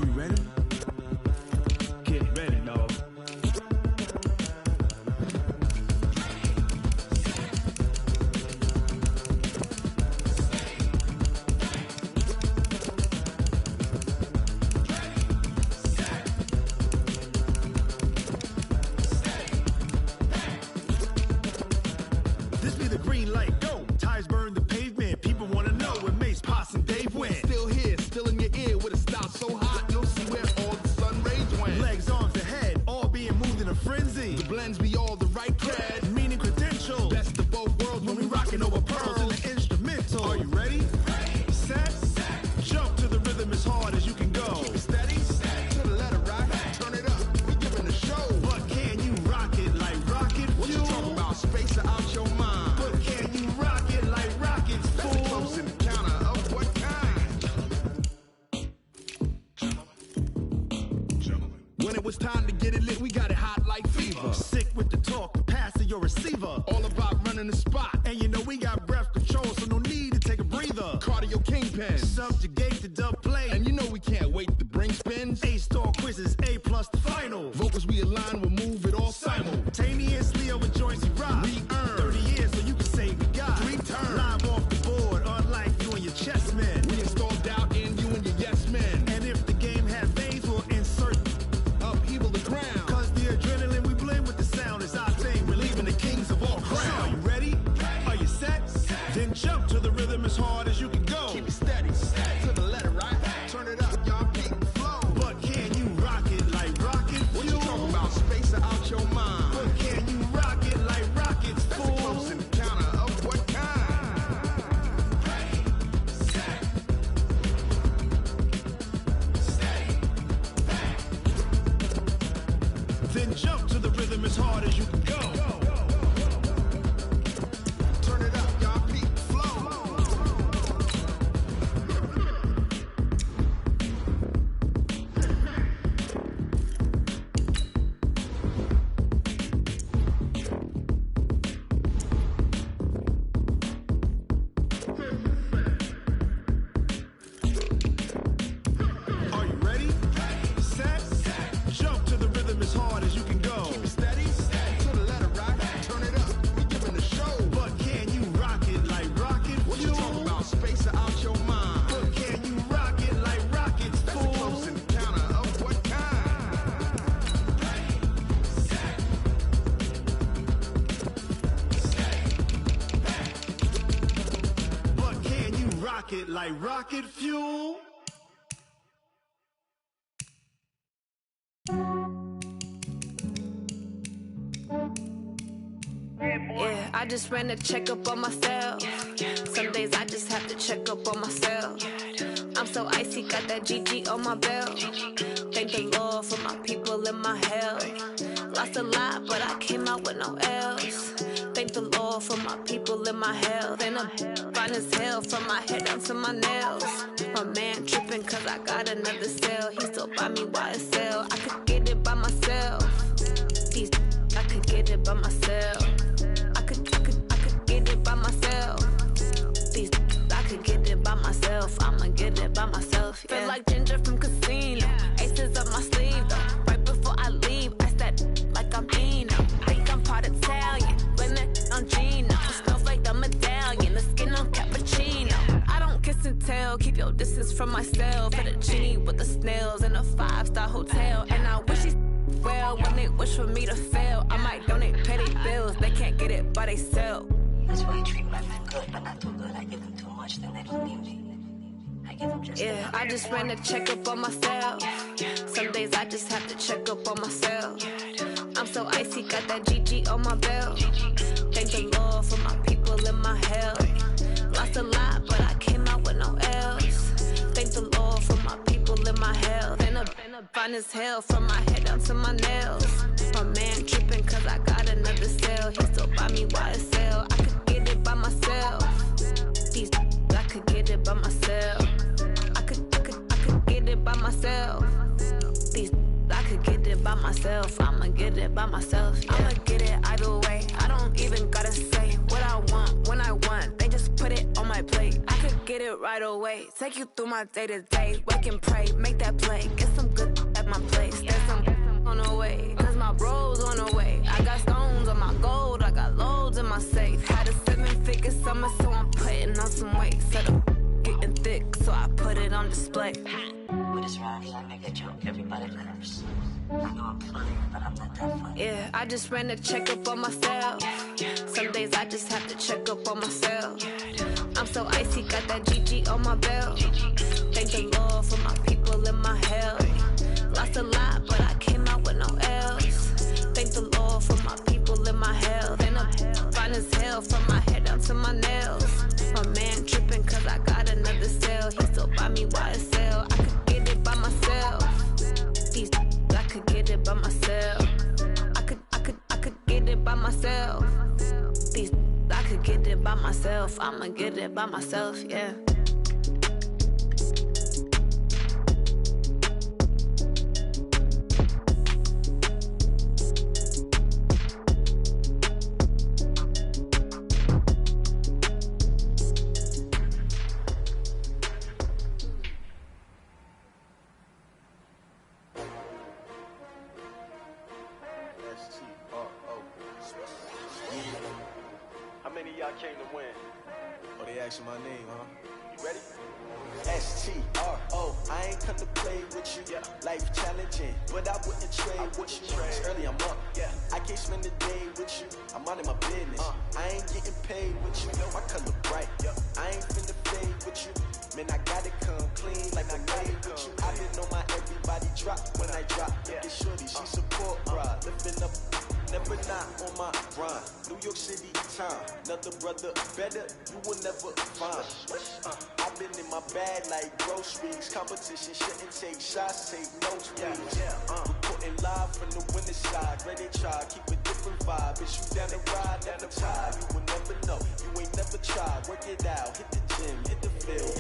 it's time to get it lit, we got it hot like fever. Sick with the talk, the pass to your receiver. All about running the spot. And you know we got breath control, so no need to take a breather. Cardio kingpin, subjugate the dub play. And you know we can't wait to bring spins. A-star quizzes, A+ the final. Vocals we align, we'll move it all simultaneously over joints we rock. We earn 30 years, so you can say we got 3 turns. Live off the board, unlike you and your chess men. We install doubt in you and your yes men. And if the game has veins, we'll insert upheaval the ground. Cause the adrenaline we blend with the sound is our thing. We're leaving the kings of all crowns. So are you ready? Are you set? Then jump to the rhythm as hard as you can go. Keep it steady, to the letter, right? Turn it up, y'all peak the flow. But can you rock it like rocket fuel? What you talking about? Space or out your mind? But can you rock it like rockets, fool? That's a close encounter of what kind? Then jump to the rhythm as hard as you can go. Turn it up, y'all peak the flow. Are you ready? Set? Jump to the rhythm as hard as you can go. Keep it steady, to the letter, right? Turn it up, we giving the show. But can you rock it like rocket fuel? What you talking about? Space or out your mind? But can you rock it like rockets, fool? That's a close encounter of what kind? But can you rock it like rocket fuel? Yeah, I just ran a checkup on myself. Some days I just have to check up on myself. I'm so icy, got that GG on my belt. Thank the Lord for my people and my health. Lost a lot, but I came out with no L's. Thank the Lord for my people and my health. And I'm fine as hell from my head down to my nails. My man tripping cause I got another cell. He still buy me YSL. I could get it by myself. These I could get it by myself. I could get it by myself. These I could get it by myself. I'ma get it by myself. Yeah. Feel like Ginger from Casino. Aces up my sleeve though. Right before I leave, I said like I'm Dino. Think I'm part Italian. Blame it on Gino. It smells like the medallion. The skin on cappuccino. I don't kiss and tell. Keep your distance from myself. At a genie with the snails in a 5-star hotel. And I wish he's well when they wish for me to fail. I might donate petty bills. They can't get it by themselves. That's why you treat my men good, but not too good. I give them too much, then they don't need me. I give them just yeah, I just ran a checkup on myself. Some days I just have to check up on myself. I'm so icy, got that GG on my belt. Thank the Lord for my people and my health. Lost a lot, but I came out with no L's. Thank the Lord for my people and my health. And I'm fine as hell from my head down to my nails. My man tripping cause I got another cell. He still buy me YSL. I could get it by myself. These I could get it by myself. I could get it by myself. These I could get it by myself. I'ma get it by myself. Yeah. I'ma get it either way. I don't even gotta say what I want when I want. They just put it on my plate. I could get it right away. Take you through my day to day. Wake and pray, make that play. Get some good at my place. There's some on the way. Cause my bro's on the way. I got stones on my gold. I got loads in my safe. Had a 7-figure summer, so I'm putting on some weight. Said I'm getting thick, so I put it on display. With this round here, I make a joke, everybody laughs. I know I'm funny, but I'm not that funny. Yeah, I just ran a checkup on myself. Some days I just have to check up on myself. I'm so icy, got that GG on my belt. Thank the Lord for my people and my health. Lost a lot, but I came out with no L's. Thank the Lord for my people and my health. And I'm fine as hell from my head down to my nails. My man tripping cause I got another cell. He still buy me YSL. I could get it by myself. These I could get it by myself. I could get it by myself. These I could get it by myself. I'ma get it by myself, yeah. asking my name, huh? You ready? S-T-R-O, I ain't come to play with you. Life challenging, but I wouldn't trade with you. It's early, I'm up. I can't spend the day with you. I'm minding my business. I ain't getting paid with you. My color bright. I ain't finna fade with you. Man, I gotta come clean like I made with you. I didn't know my everybody drop when I drop. It's shorty, she support, bruh. Lifting up, never not on my grind. New York City time, another brother better, you will never find. I've been in my bag like groceries. Competition shouldn't take shots, take notes, please. Reporting live from the winter side. Ready to try, keep a different vibe. It's you down the ride, down the tide. You will never know, you ain't never tried. Work it out, hit the gym, hit the field.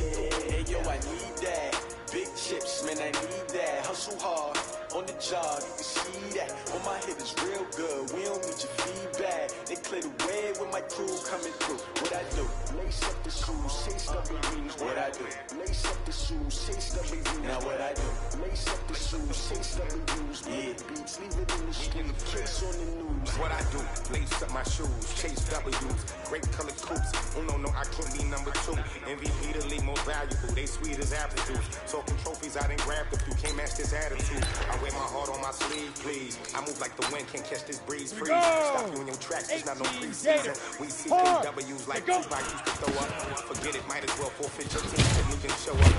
Hey yo, I need that. Big chips, man, I need that. Hustle hard, on the job, you can see that. On my head is real good, we don't need your feedback. They clear the way with my crew coming through. What I do? Lace up the shoes, chase up the rings. What I do? Lace up the shoes, chase up the rings. Now what I do? Lace up the shoes, chase up the rings. Yeah, beats, leave it in the street, case on the news. What I do? Lace up my shoes, chase W's. Great color coops. Oh no, I can't be number 2. MVP the league more valuable. They sweet as apple juice. Talking trophies, I didn't grab the few. Can't match this attitude. I wear my heart on my sleeve, please. I move like the wind, can't catch this breeze. Freeze. Stop you in your tracks, it's not no preseason. We see AWs like Tupac used to throw up. Forget it, might as well forfeit your team so you can show up.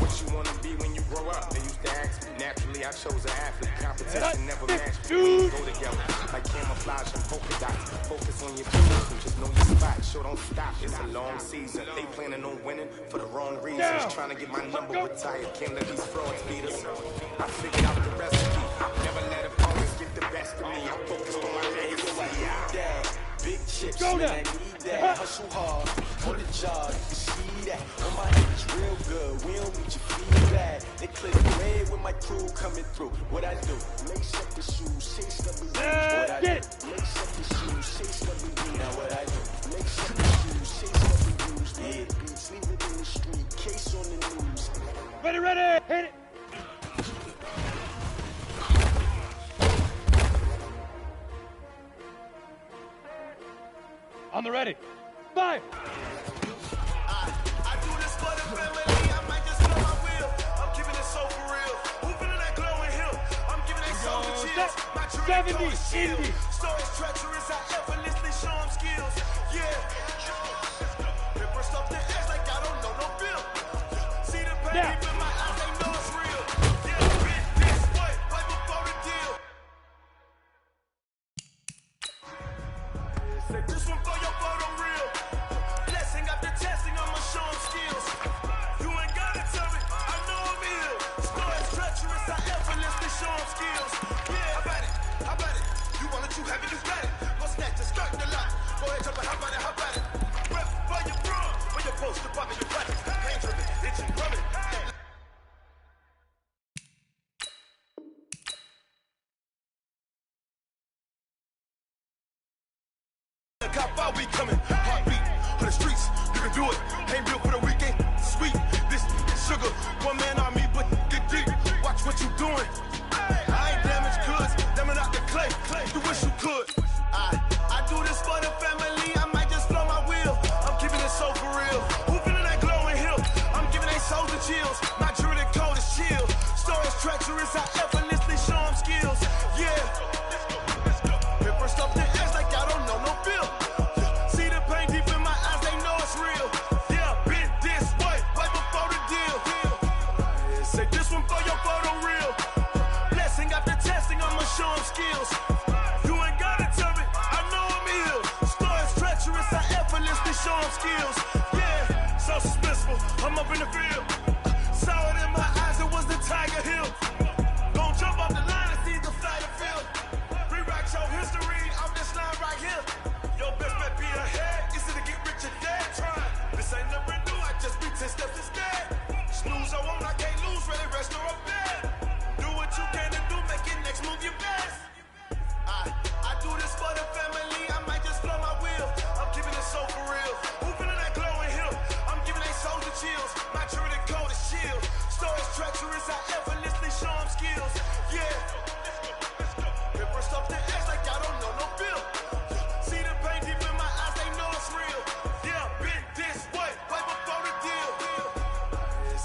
What you wanna be when you grow up? They used to ask me. Naturally, I chose an athlete. Competition never matched. We go together like camouflage and polka dots. Focus on your goals and just know your spot. Sure, don't stop. It's a long season. They planning on winning for the wrong reasons. Trying to get my number retired. Can't let these frauds beat us. I figured out the recipe. Never let opponents get the best of me. I'm focused on my legacy. Big chips, man, I need that. Hustle hard, on the job, you can see that. On my head is real good, we don't need your feedback. They clear the way with my crew coming through. What I do? Lace up the shoes, chase the blues. What I do? Lace up the shoes, chase the blues. Now what I do? Lace up the shoes, chase the blues. Yeah, beats, leave it in the street, case on the news. Ready, hit it. On the ready. 5. I do this for the family. I might just blow my wheel. I'm keeping it so for real. Hooping in that glowing hill. I'm giving that soul to chills. My true is chill. Stories treacherous. I effortlessly show them skills. Yeah. Ripper stuff the edge like I don't know no bill. See the pain deep in my eyes. They know it's real. Yeah, bit this way. Right before the deal. Say this one for your photo reel. Blessing after testing, I'ma show them skills. You ain't gotta tell me, I know I'm ill. Stories treacherous, I effortlessly show them skills. Yeah, how about it? You want it, you have it, you got it. Go snatch it, start the lot. Go ahead, jump it, how about it? Rep for your bro, for your post, the pop in your practice. Pain driven, itching, coming. How we coming? Heartbeat for the streets. You can do it. Ain't built for the weekend. Sweet. This sugar. One man on me, but get deep. Watch what you doing. I ain't damaged goods. Damn out the clay. You wish you could. I do this for the family. I might just blow my wheel. I'm keeping it so for real. Hooping in that glowing hill. I'm giving they souls the chills. My druidic code is chill. Stories treacherous. I effortlessly show them skills. Yeah. Paper stuff the edge like I don't know no bill. Show them skills. You ain't gotta tell me, I know I'm ill. Stories treacherous, I effortlessly show them skills. Yeah, so suspenseful, I'm up in the field. Saw it in my eyes, it was the Tiger Hill. Gon' jump off the line and see the flight of field. Rewrite your history off this line right here. Your best bet be ahead, easy to get rich or dead. Try. This ain't never new, I just be 10 steps instead. Snooze I won't, I can't lose, ready, rest or up bed. Do what you can to do, make it next move your best. I do this for the family, I might just blow my wheel. I'm keeping it so for real. Hooping in that glowing hill, I'm giving they souls the chills. My true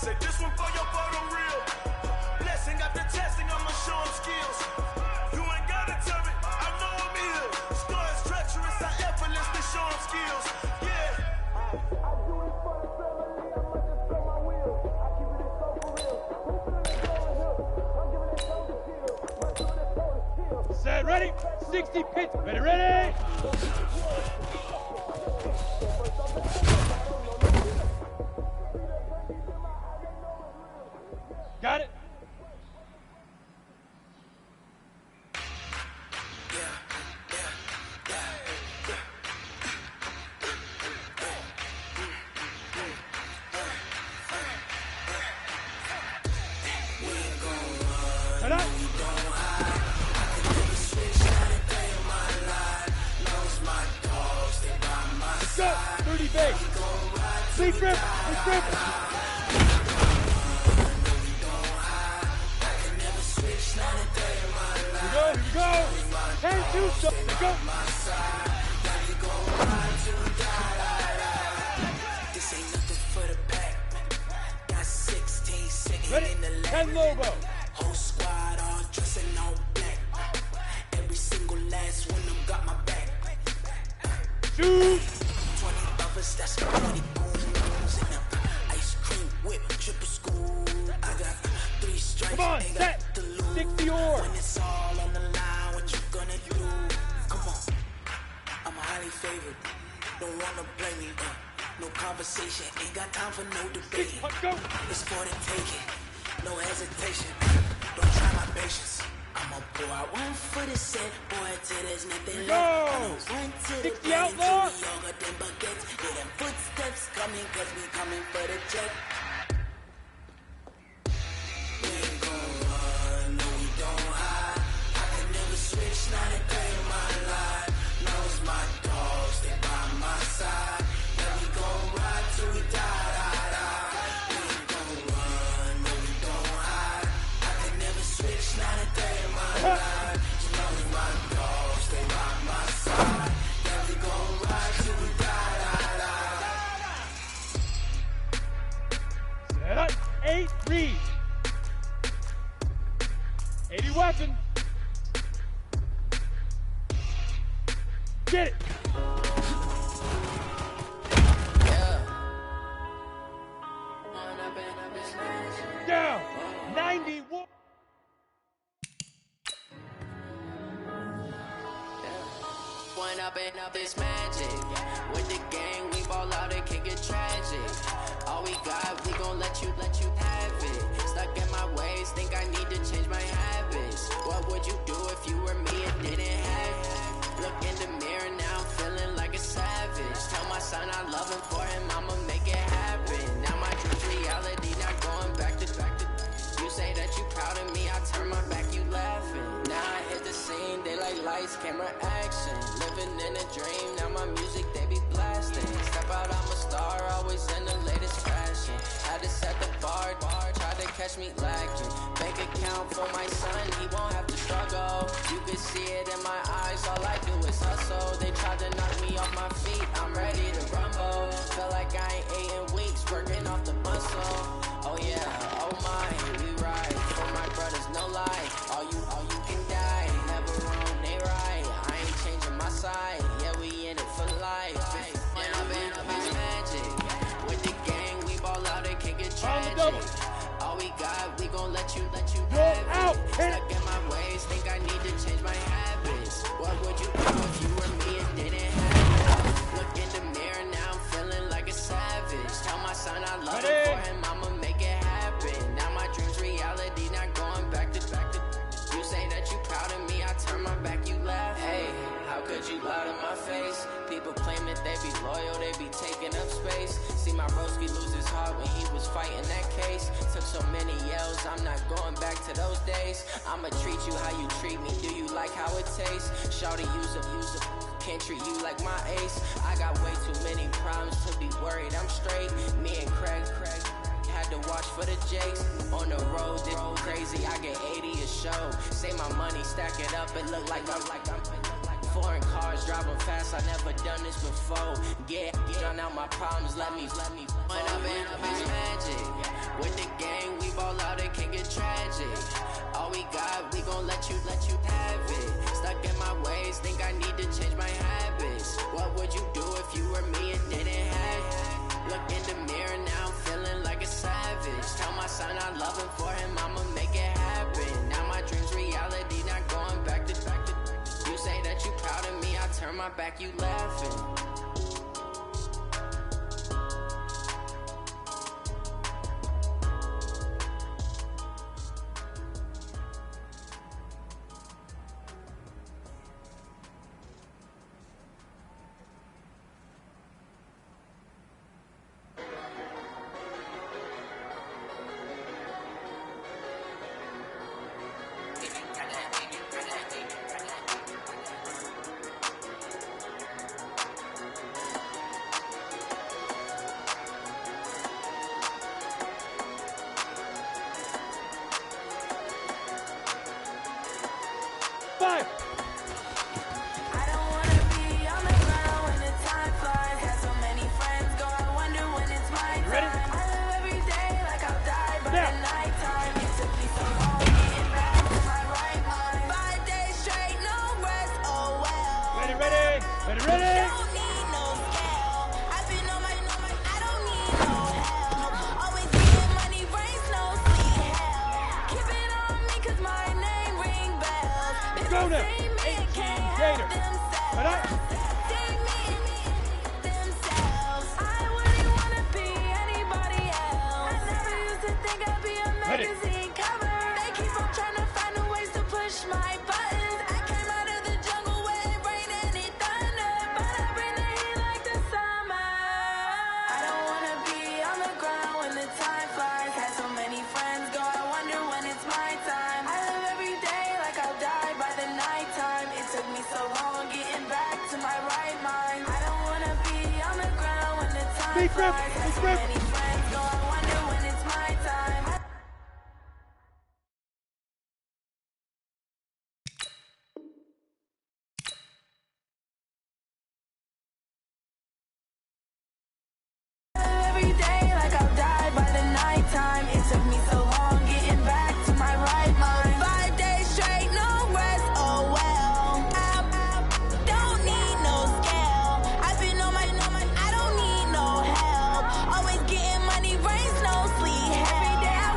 Say this one for your photo real. Blessing after testing, I'ma show 'em skills. You ain't gotta tell me, I know I'm ill. Stories treacherous, I effortlessly show 'em skills. Yeah. I do it for the family, I'ma just show my will. I keep it so for real. I'm giving it so to kill. My doing it so to kill. Set, ready? 60 pitch. Ready, ready? Got it? Cut up. Let's go. 30 base. Sleep grip. Sleep grip. Here we go. 10-2, so here we go. This ain't nothing for the back. Got 16 sitting Ready? in the lap. 10 Lobo. Whole squad all dressing all black. Every single last one of them got my back. Shoot. 20 others, that's 20 booms. And ice cream whip, triple school. I got 3 strikes. Come on, ain't set. got to lose. 60 or. When it's all on the line, what you gonna do? Come on, I'm highly favored. Don't wanna blame me. No conversation, ain't got time for no debate. It's for the taking, no hesitation. Don't try my patience. I'ma pour out one for the set, boy, till there's nothing left. One to the bed, till we all got them baguettes. Hear them footsteps coming, cause we coming for the jet. We ain't gon' run, no we don't hide. I can never switch, not a day in my life. Knows my dogs, they by my side. Yeah, we gon' ride till we die, die, die. We ain't gon' run, no we don't hide. I can never switch, not a day in my life. Knows my dogs, they by my side. Yeah, we gon' ride till we die, die, die. Set up. 8 lead. 80 weapon. Get it. Down. 91. One up and up is magic. With the gang, we ball out, it can get tragic. All we got, we gon' let you have it. Stuck in my ways, think I need to change my habits. What would you do if you were me and didn't have it? Look in the mirror now, I'm feeling like a savage. Tell my son I love him, for him I'ma make it happen. Now my dream's reality, not going back to. You say that you proud of me, I turn my back, you laughing. Now I hit the scene, they like lights, camera, action. Living in a dream, now my music they be blasting. Step out, I'm a star, always in the latest fashion. Had to set the bar, tried to catch me lacking. Bank account for my son, he won't have to struggle. You can see it in my eyes, all I do is hustle. They tried to knock me off my feet, I'm ready to rumble. Feel like I ain't ate in weeks, working off the muscle. Oh yeah, oh my, we ride for my brothers, no lie. All you can die, never wrong, they right. I ain't changing my side, yeah, we in it for life. When I've been up is magic. With the gang, we ball out, it can get tragic. All we got, we gon' let you have it. Stuck in my ways, think I need to change my habits. What would you do if you were me and didn't have it? Look in the mirror, now I'm feeling like a savage. Tell my son I love him, for him I'ma make it happen. Now my dream's reality, not going back to. You say that you proud of me, I turn my back, you laugh. Hey, how could you lie to my face? People claim that they be loyal, they be taking up space. See my broski lose his heart when he was fighting that case. Took so many yells, I'm not going back to those days. I'ma treat you how you treat me, do you like how it tastes? Shawty, use a can't treat you like my ace. I got way too many problems to be worried, I'm straight. Me and Craig had to watch for the Jakes. On the road, this crazy, I get 80 a show. Say my money, stack it up, it look like I'm foreign cars, driving fast, I never done this before. Drown out my problems, let me. When I've been up is magic. With if you were me and didn't have. Look in the mirror, now I'm feeling like a savage. Tell my son I love him, for him I'ma make it happen. Now my dream's reality, not going back to. You say that you proud of me, I turn my back, you laughing. Fire! I don't wanna be on the ground when the time flies. Had so many friends go, I wonder when it's my time. I live every day like I'll die by the nighttime. It took me so long getting back to my right mind. 5 days straight, no rest, oh well. Ready, ready, ready, ready! Don't need no scale. I've been on my, I don't need no help. Always getting money, rains, no sleep, hell. Keep it on me 'cause my name ring bells. Go now! 18 Gator! Right up! I wouldn't wanna be anybody else. I never used to think I'd be a magazine cover. They keep on trying to find new ways to push my buttons. I came out of the jungle where it rained and it thunder, but I bring the heat like the summer. I don't wanna be on the ground when the time flies. Had so many friends go, I wonder when it's my time. I live every day like I'll die by the nighttime. It took me so long getting back to my right mind. I don't wanna be on the ground when the time flies. Had so many friends go, I wonder when it's my time. Every day like I'll die by the nighttime. It took me so long getting back to my right mind. 5 days straight, no rest, oh well. I don't need no scale. I've been on my, I don't need no help. Always getting money, rains, no sleep. Every day I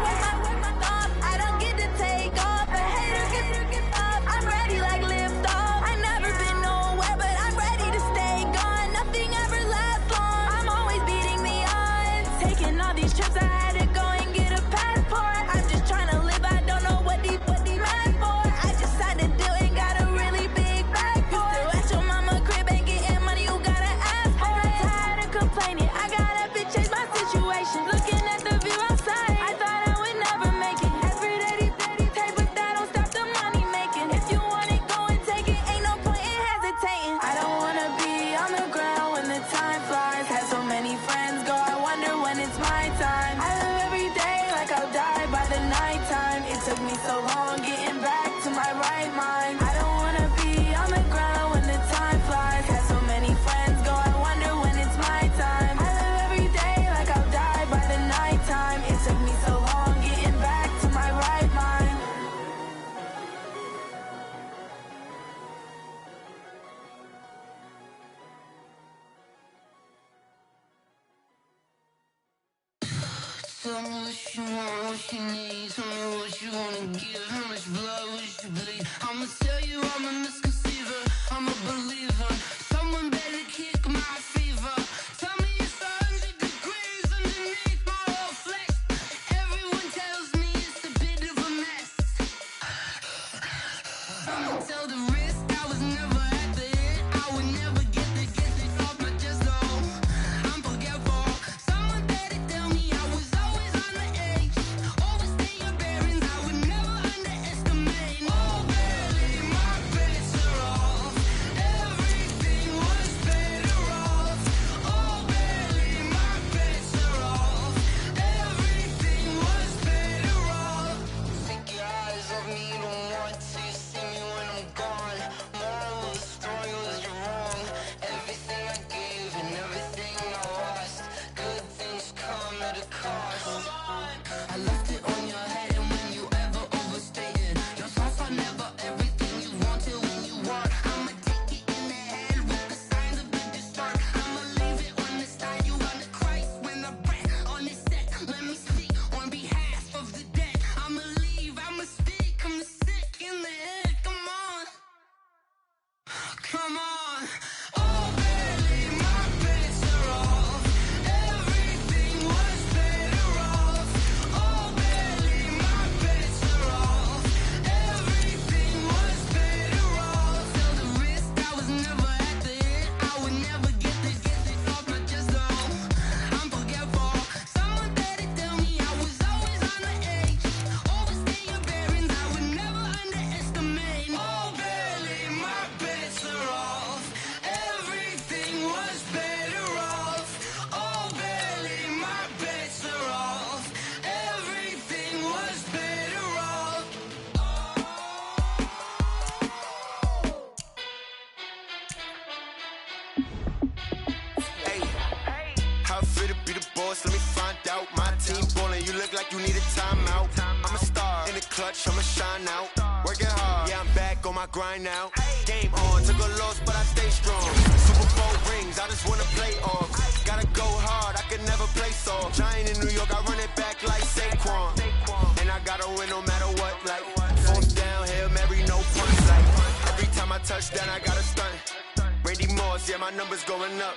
work my thoughts. I don't get to take off. A hater get up. I'm ready like lift off. I never been nowhere, but I'm ready to stay gone. Nothing ever lasts long. I'm always beating the odds. Taking all these trips, I had to go and get a passport. I'm just trying to live, I don't know what these mad for. I just had to do it, got a really big bag for it. Still at your mama crib, ain't getting money, you gotta ask for it. I'm tired of complaining, I got up and changed my situation. Looking at the view outside, I thought I would never make it. Every day these take, but that don't stop the money making. If you want it, go and take it, ain't no point in hesitating. I don't wanna be on the ground when the time flies. Had so many friends go, I wonder when it's my time. I live every day like I'll die by the nighttime. It took me so long getting back to my right mind. I don't wanna be on the ground when the time flies. Had so many friends go, I wonder when it's my time. I live every day like I'll die by the nighttime. It took me so long getting back to my right mind. Tell me what you want, what you need. Tell me what you wanna give. How much blood would you bleed? I'ma tell you I'm a misconceiver. I'm a believer. Someone better kick my fever. Tell me it's 100 degrees underneath my whole flesh. Everyone tells me it's a bit of a mess. I'ma tell the risk I was never at the end. I would never get this off my chest though. I'm forgetful. Someone better tell me I was always on the edge. Overstay your bearings, I would never underestimate. Oh, barely, my bets are off. Everything boss, let me find out. My team ballin', you look like you need a timeout. I'm a star in the clutch, I'ma shine out. Working hard, yeah, I'm back on my grind now. Game on, took a loss, but I stay strong. Super Bowl rings, I just wanna play off. Gotta go hard, I can never play soft. Giant in New York, I run it back like Saquon. And I gotta win no matter what, like fourth down, Hail Mary, no punch. Like every time I touch down, I gotta stunt. Randy Moss, yeah, my numbers going up.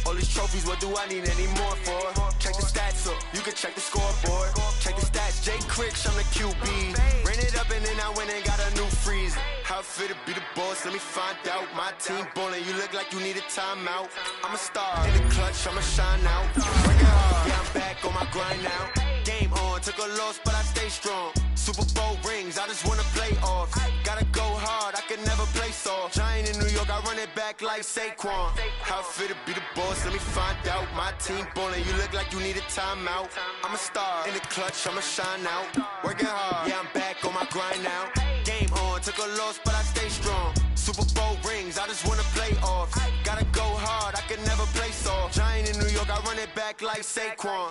All these trophies, what do I need any more for? Check the stats up, you can check the scoreboard. Check the stats, Jay Cricks, I'm the QB. Ran it up and then I went and got a new freeze. How it fit to be the boss, let me find out. My team ballin', you look like you need a timeout. I'm a star in the clutch, I'ma shine out. Working hard, yeah, I'm back on my grind now. Game on, took a loss, but I stay strong. Super Bowl rings, I just wanna play off. Gotta go hard, I can never play soft. Giant in New York, I run it back like Saquon. How it fit to be the boss, let me find out. My team ballin', you look like you need a timeout. I'm a star in the clutch, I'ma shine out. Working hard, yeah, I'm back on my grind now. Game on, took a loss, but I stay strong. Super Bowl rings, I just wanna play off. Gotta go hard, I can never play soft. Giant in New York, I run it back like Saquon.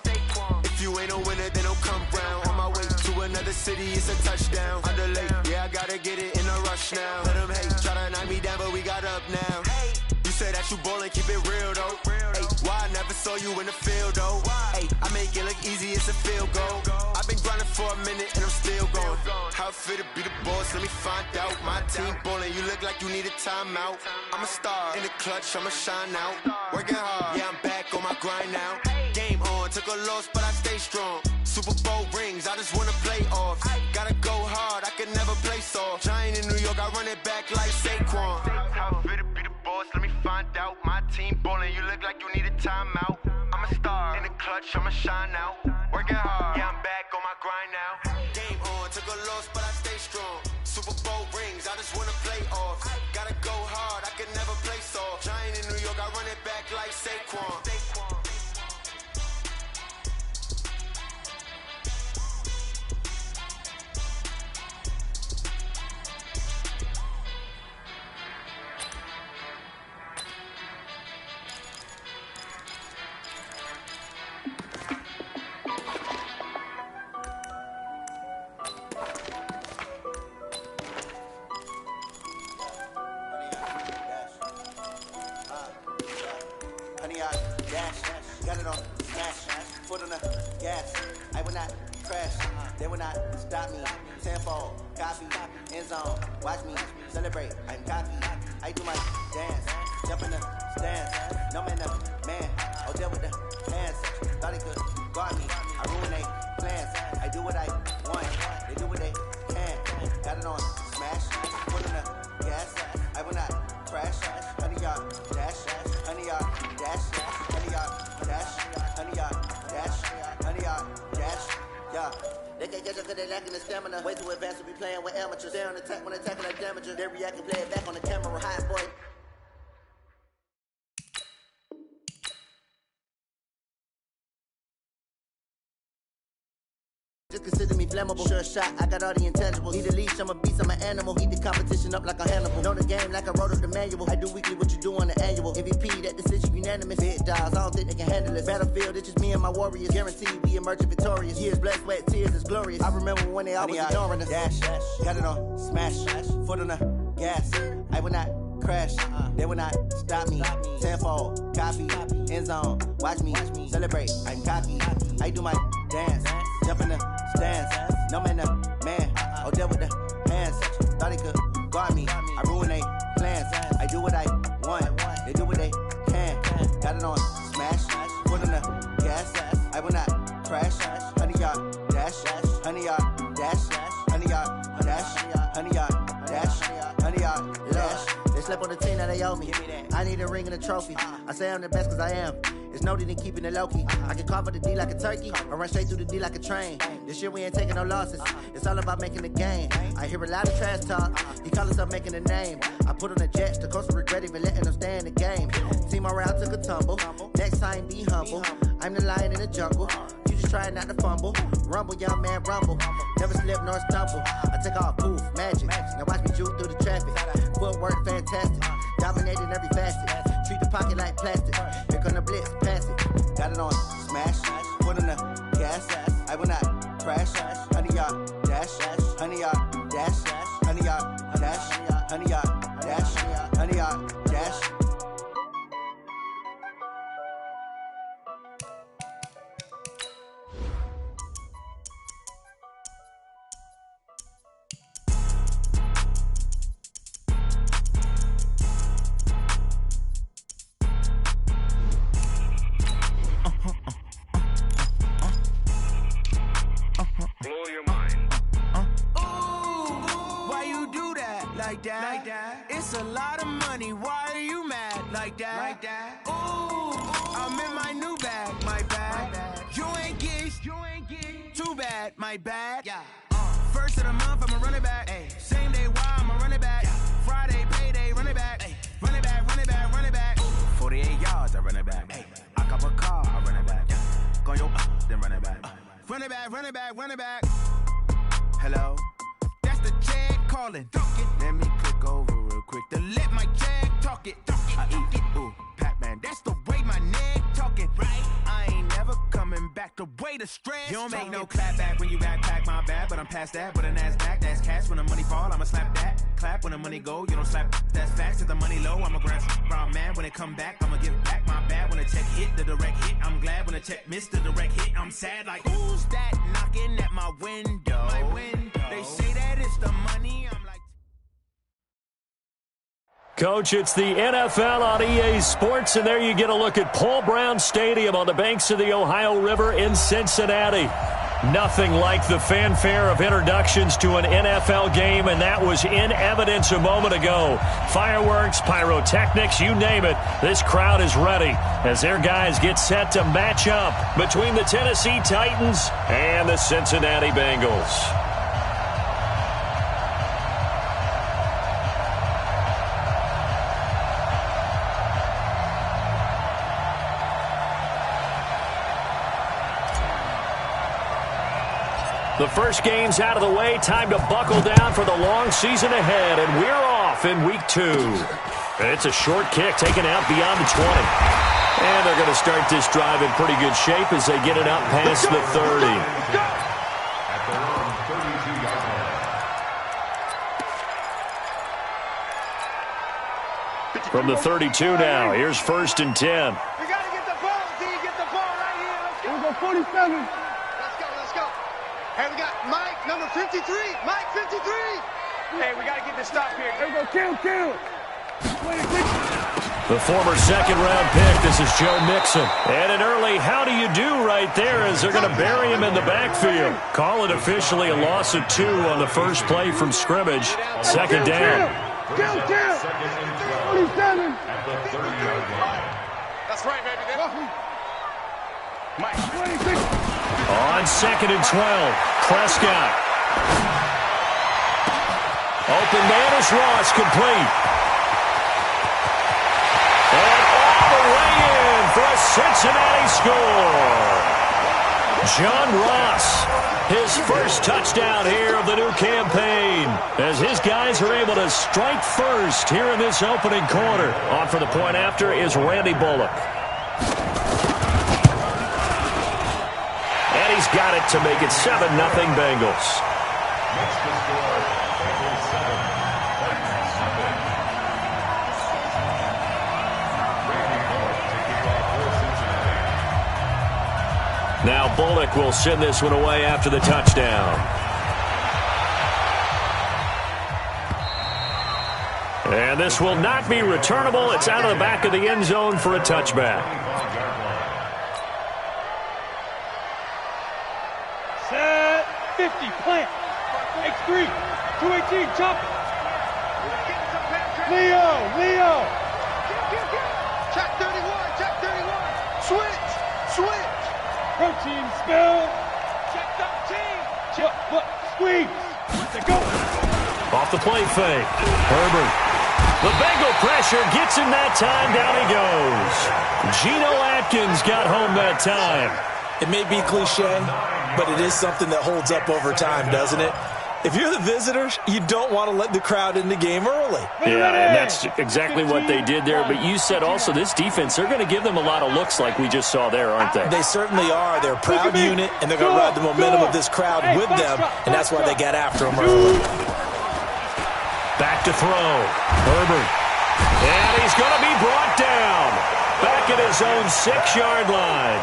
If you ain't a winner, then don't come round. On my way to another city, it's a touchdown. Underlay, yeah, I gotta get it in a rush now. Let them hate, try to knock me down, but we got up now. You say that you ballin', keep it real though. Hey, why I never saw you in the field though? Hey, I make it look easy, it's a field goal. I've been grinding for a minute and I'm still going. How it fit to be the boss, let me find out. My team ballin', you look like you need a timeout. I'm a star in the clutch, I'ma shine out. Working hard, yeah, I'm back on my grind now. Game on, took a loss, but I stay strong. Super Bowl rings, I just wanna play off. Gotta go hard, I can never play soft. Giant in New York, I run it back like Saquon. How it fit to be the boss, let me find out. My team ballin', you look like you need a timeout. I'm a star in the clutch, I'ma shine out. Working hard, yeah, I'm back on my grind now. Game on, took a loss, but I stay strong. Super Bowl rings, I just wanna play off. Gotta go hard, I can never play soft. Giant in New York, I run it back like Saquon. Got it on smash, foot on the gas. I will not crash, they will not stop me. Tenfold, copy, end zone. Watch me celebrate. I'm cocky. I do my dance, jump in the stands. No man, man. I'll deal with the hands. Thought he could guard me. I ruin they plans. I do what I want. They do what they can. Got it on smash, foot on the gas. I will not crash. 100 yard dash, 100 yard dash, 100 yard dash, 100 yard dash, 100 yard dash. Yeah. They can't catch up cause they lacking the stamina. Way too advanced to be playing with amateurs. They on attack when attacking like damager. They react and play it back on the camera. Hot boy. Just consider me flammable. Sure shot, I got all the intangibles. Need a leash, I'm a beast, I'm an animal. Eat the competition up like a Hannibal. Know the game like I wrote up the manual. I do weekly what you do on the annual. MVP, that decision unanimous. Big dogs, I don't think they can handle it. Battlefield, it's just me and my warriors. Guaranteed we emerge victorious. Years, blood, sweat, tears, it's glorious. I remember when they always ignoring us. Dash, got it on smash, foot on the gas. I will not crash, they will not stop me. Tenfold, copy, end zone. Watch me celebrate. I'm cocky. I do my dance, jump in the stands. No man, man. I'll deal with the hands. Thought he could guard me. I ruin they plans. I do what I want. They do what they can. Got it on smash, foot on the gas. I will not crash. 100 yard dash, 100 yard dash, 100 yard dash, 100 yard dash, 100 yard dash. They slept on the team that they owe me. I need a ring and a trophy. I say I'm the best cause I am. It's noted in keeping it low-key. I can cover the D like a turkey or run straight through the D like a train. This year we ain't taking no losses. It's all about making the game. I hear a lot of trash talk. He call himself making a name. I put on the Jets. The coach will regret even letting them stay in the game. Team morale took a tumble. Next time be humble. I'm the lion in the jungle. You just try not to fumble. Rumble, young man, rumble. Never slip nor stumble. I take off, poof, magic. Now watch me juke through the traffic. Footwork fantastic. Dominating every facet. treat the pocket like plastic. Here come the blitz, pass it. Got it on smash, put on the gas. I will not crash. 100-yard dash, 100-yard dash, 100-yard dash, 100-yard dash, 100-yard dash. Like that. It's a lot of money. Why are you mad like that? Ooh, I'm in my new bag, my bad. You ain't get too bad, my bad. Yeah. First of the month, I'ma run it back. Ay. Same day, why I'ma run it back. Friday, payday, run it back. Ay. Run it back, run it back, run it back. 48 yards, I run it back. Ay. I cop a car, I run it back. Go yo, then run it back. Run it back, run it back, run it back. Hello? That's the jag calling. Let me click over real quick to let my jag talk it. I eat it, ooh, Pac-Man. That's the way my neck talking. Right? I ain't never coming back the way the stress. You don't make no clap back when you backpack, my bad, but I'm past that. With a NASDAQ, that's cash. When the money fall, I'ma slap that. Clap when the money go, you don't slap. That's facts. If the money low, I'ma grab round man. When it come back, I'ma give back my bad. When the check hit, the direct hit. I'm glad when the check missed the direct hit. I'm sad like, who's that knocking at my window? My window. They say that it's the money. I'm like, Coach, it's the NFL on EA Sports, and there you get a look at Paul Brown Stadium on the banks of the Ohio River in Cincinnati. Nothing like the fanfare of introductions to an NFL game, and that was in evidence a moment ago. Fireworks, pyrotechnics, you name it. This crowd is ready as their guys get set to match up between the Tennessee Titans and the Cincinnati Bengals. The first game's out of the way. Time to buckle down for the long season ahead, and we're off in week 2. It's a short kick taken out beyond the 20. And they're going to start this drive in pretty good shape as they get it up past the 30. From the 32 now, here's 1st and 10. We got to get the ball, D. Get the ball right here. Let's go. 47. Hey, we got Mike, number 53. Mike, 53. Hey, we got to get this stop here. Here we go. Kill. The former second-round pick, this is Joe Mixon. And an early how do you do right there as they're going to bury him in the backfield. Call it officially a loss of 2 on the first play from scrimmage. Second down. Kill. 47. That's right, baby. Mike. 26. On 2nd and 12, Prescott. Open man is Ross, complete. And all the way in for a Cincinnati score. John Ross, his first touchdown here of the new campaign, as his guys are able to strike first here in this opening quarter. On for the point after is Randy Bullock. And he's got it to make it 7-0 Bengals. Now Bullock will send this one away after the touchdown. And this will not be returnable. It's out of the back of the end zone for a touchback. Set 50, plant. X3, 218, chop. Leo. Check 31. Switch. Protein spill. Check 13. Look, squeeze. Let's go. Off the play fake. Herbert. The Bengal pressure gets him that time. Down he goes. Geno Atkins got home that time. It may be cliche, but it is something that holds up over time, doesn't it? If you're the visitors, you don't want to let the crowd in the game early. Yeah, and that's exactly what they did there. But you said also this defense, they're going to give them a lot of looks like we just saw there, aren't they? They certainly are. They're a proud unit, and they're going to ride the momentum of this crowd with them, and that's why they got after them early. Back to throw. Herbert. And he's going to be brought down. Back at his own 6-yard line.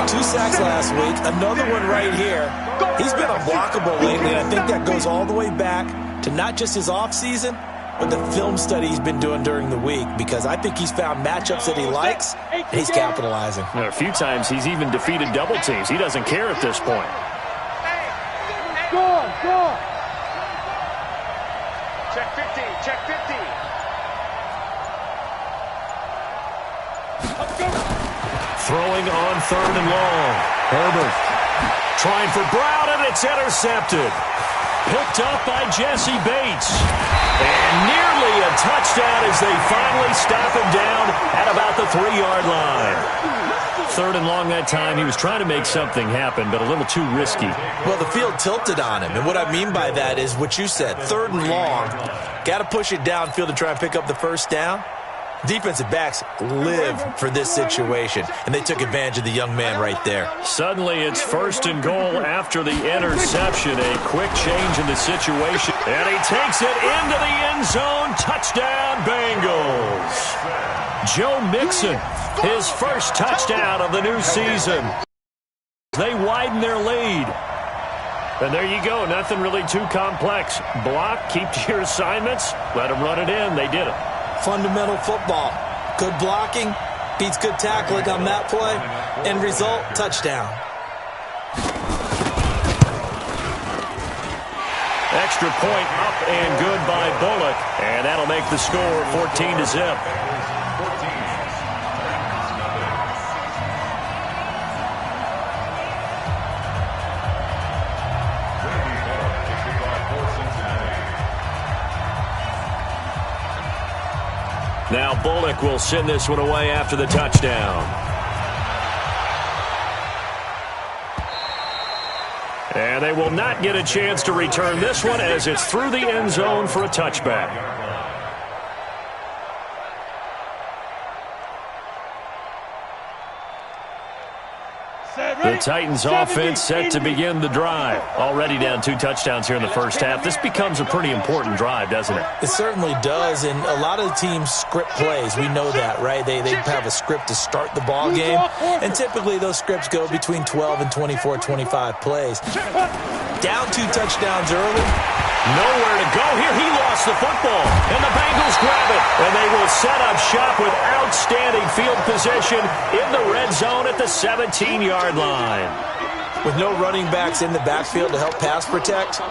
2 sacks last week. Another one right here. He's been unblockable lately, and I think that goes all the way back to not just his offseason, but the film study he's been doing during the week, because I think he's found matchups that he likes, and he's capitalizing. A few times he's even defeated double teams. He doesn't care at this point. Go. Check 50, check 50. Throwing on 3rd and long. Herbert trying for Brown, and it's intercepted. Picked up by Jesse Bates. And nearly a touchdown as they finally stop him down at about the 3-yard line. 3rd and long that time. He was trying to make something happen, but a little too risky. Well, the field tilted on him, and what I mean by that is what you said. 3rd and long. Got to push it downfield to try and pick up the first down. Defensive backs live for this situation, and they took advantage of the young man right there. Suddenly it's 1st and goal after the interception. A quick change in the situation, and he takes it into the end zone. Touchdown, Bengals. Joe Mixon, his first touchdown of the new season. They widen their lead. And there you go, nothing really too complex. Block, keep to your assignments, let them run it in. They did it. Fundamental football. Good blocking beats good tackling on that play. End result, touchdown. Extra point up and good by Bullock. And that'll make the score 14-0. Now Bullock will send this one away after the touchdown. And they will not get a chance to return this one as it's through the end zone for a touchback. The Titans offense set to begin the drive. Already down 2 touchdowns here in the first half. This becomes a pretty important drive, doesn't it? It certainly does, and a lot of the teams script plays. We know that, right? They have a script to start the ball game, and typically those scripts go between 12 and 24, 25 plays. Down 2 touchdowns early. Nowhere to go here. He lost the football, and the Bengals grab it. And they will set up shop with outstanding field position in the red zone at the 17-yard line. With no running backs in the backfield to help pass protect,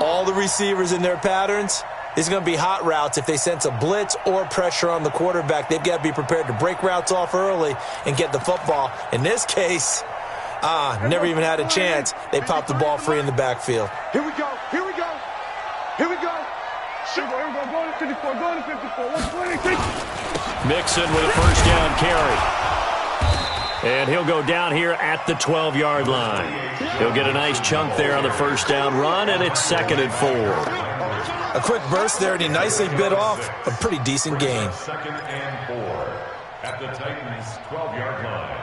all the receivers in their patterns, it's going to be hot routes. If they sense a blitz or pressure on the quarterback, they've got to be prepared to break routes off early and get the football. In this case, never even had a chance. They popped the ball free in the backfield. Here we go. Here we go. Here we go. Here we go. Go to 54. Go to 54. 126. Mixon with a first down carry. And he'll go down here at the 12-yard line. He'll get a nice chunk there on the first down run, and it's 2nd and 4. A quick burst there, and he nicely bit off a pretty decent gain. 2nd and 4 at the Titans' 12-yard line.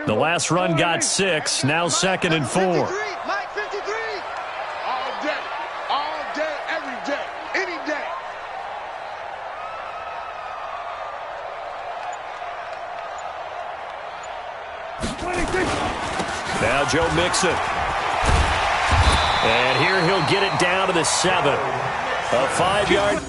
The last run got 6. Now 2nd and 4. Mike 53. All day, every day, any day. Now Joe Mixon. And here he'll get it down to the 7. A 5-yard.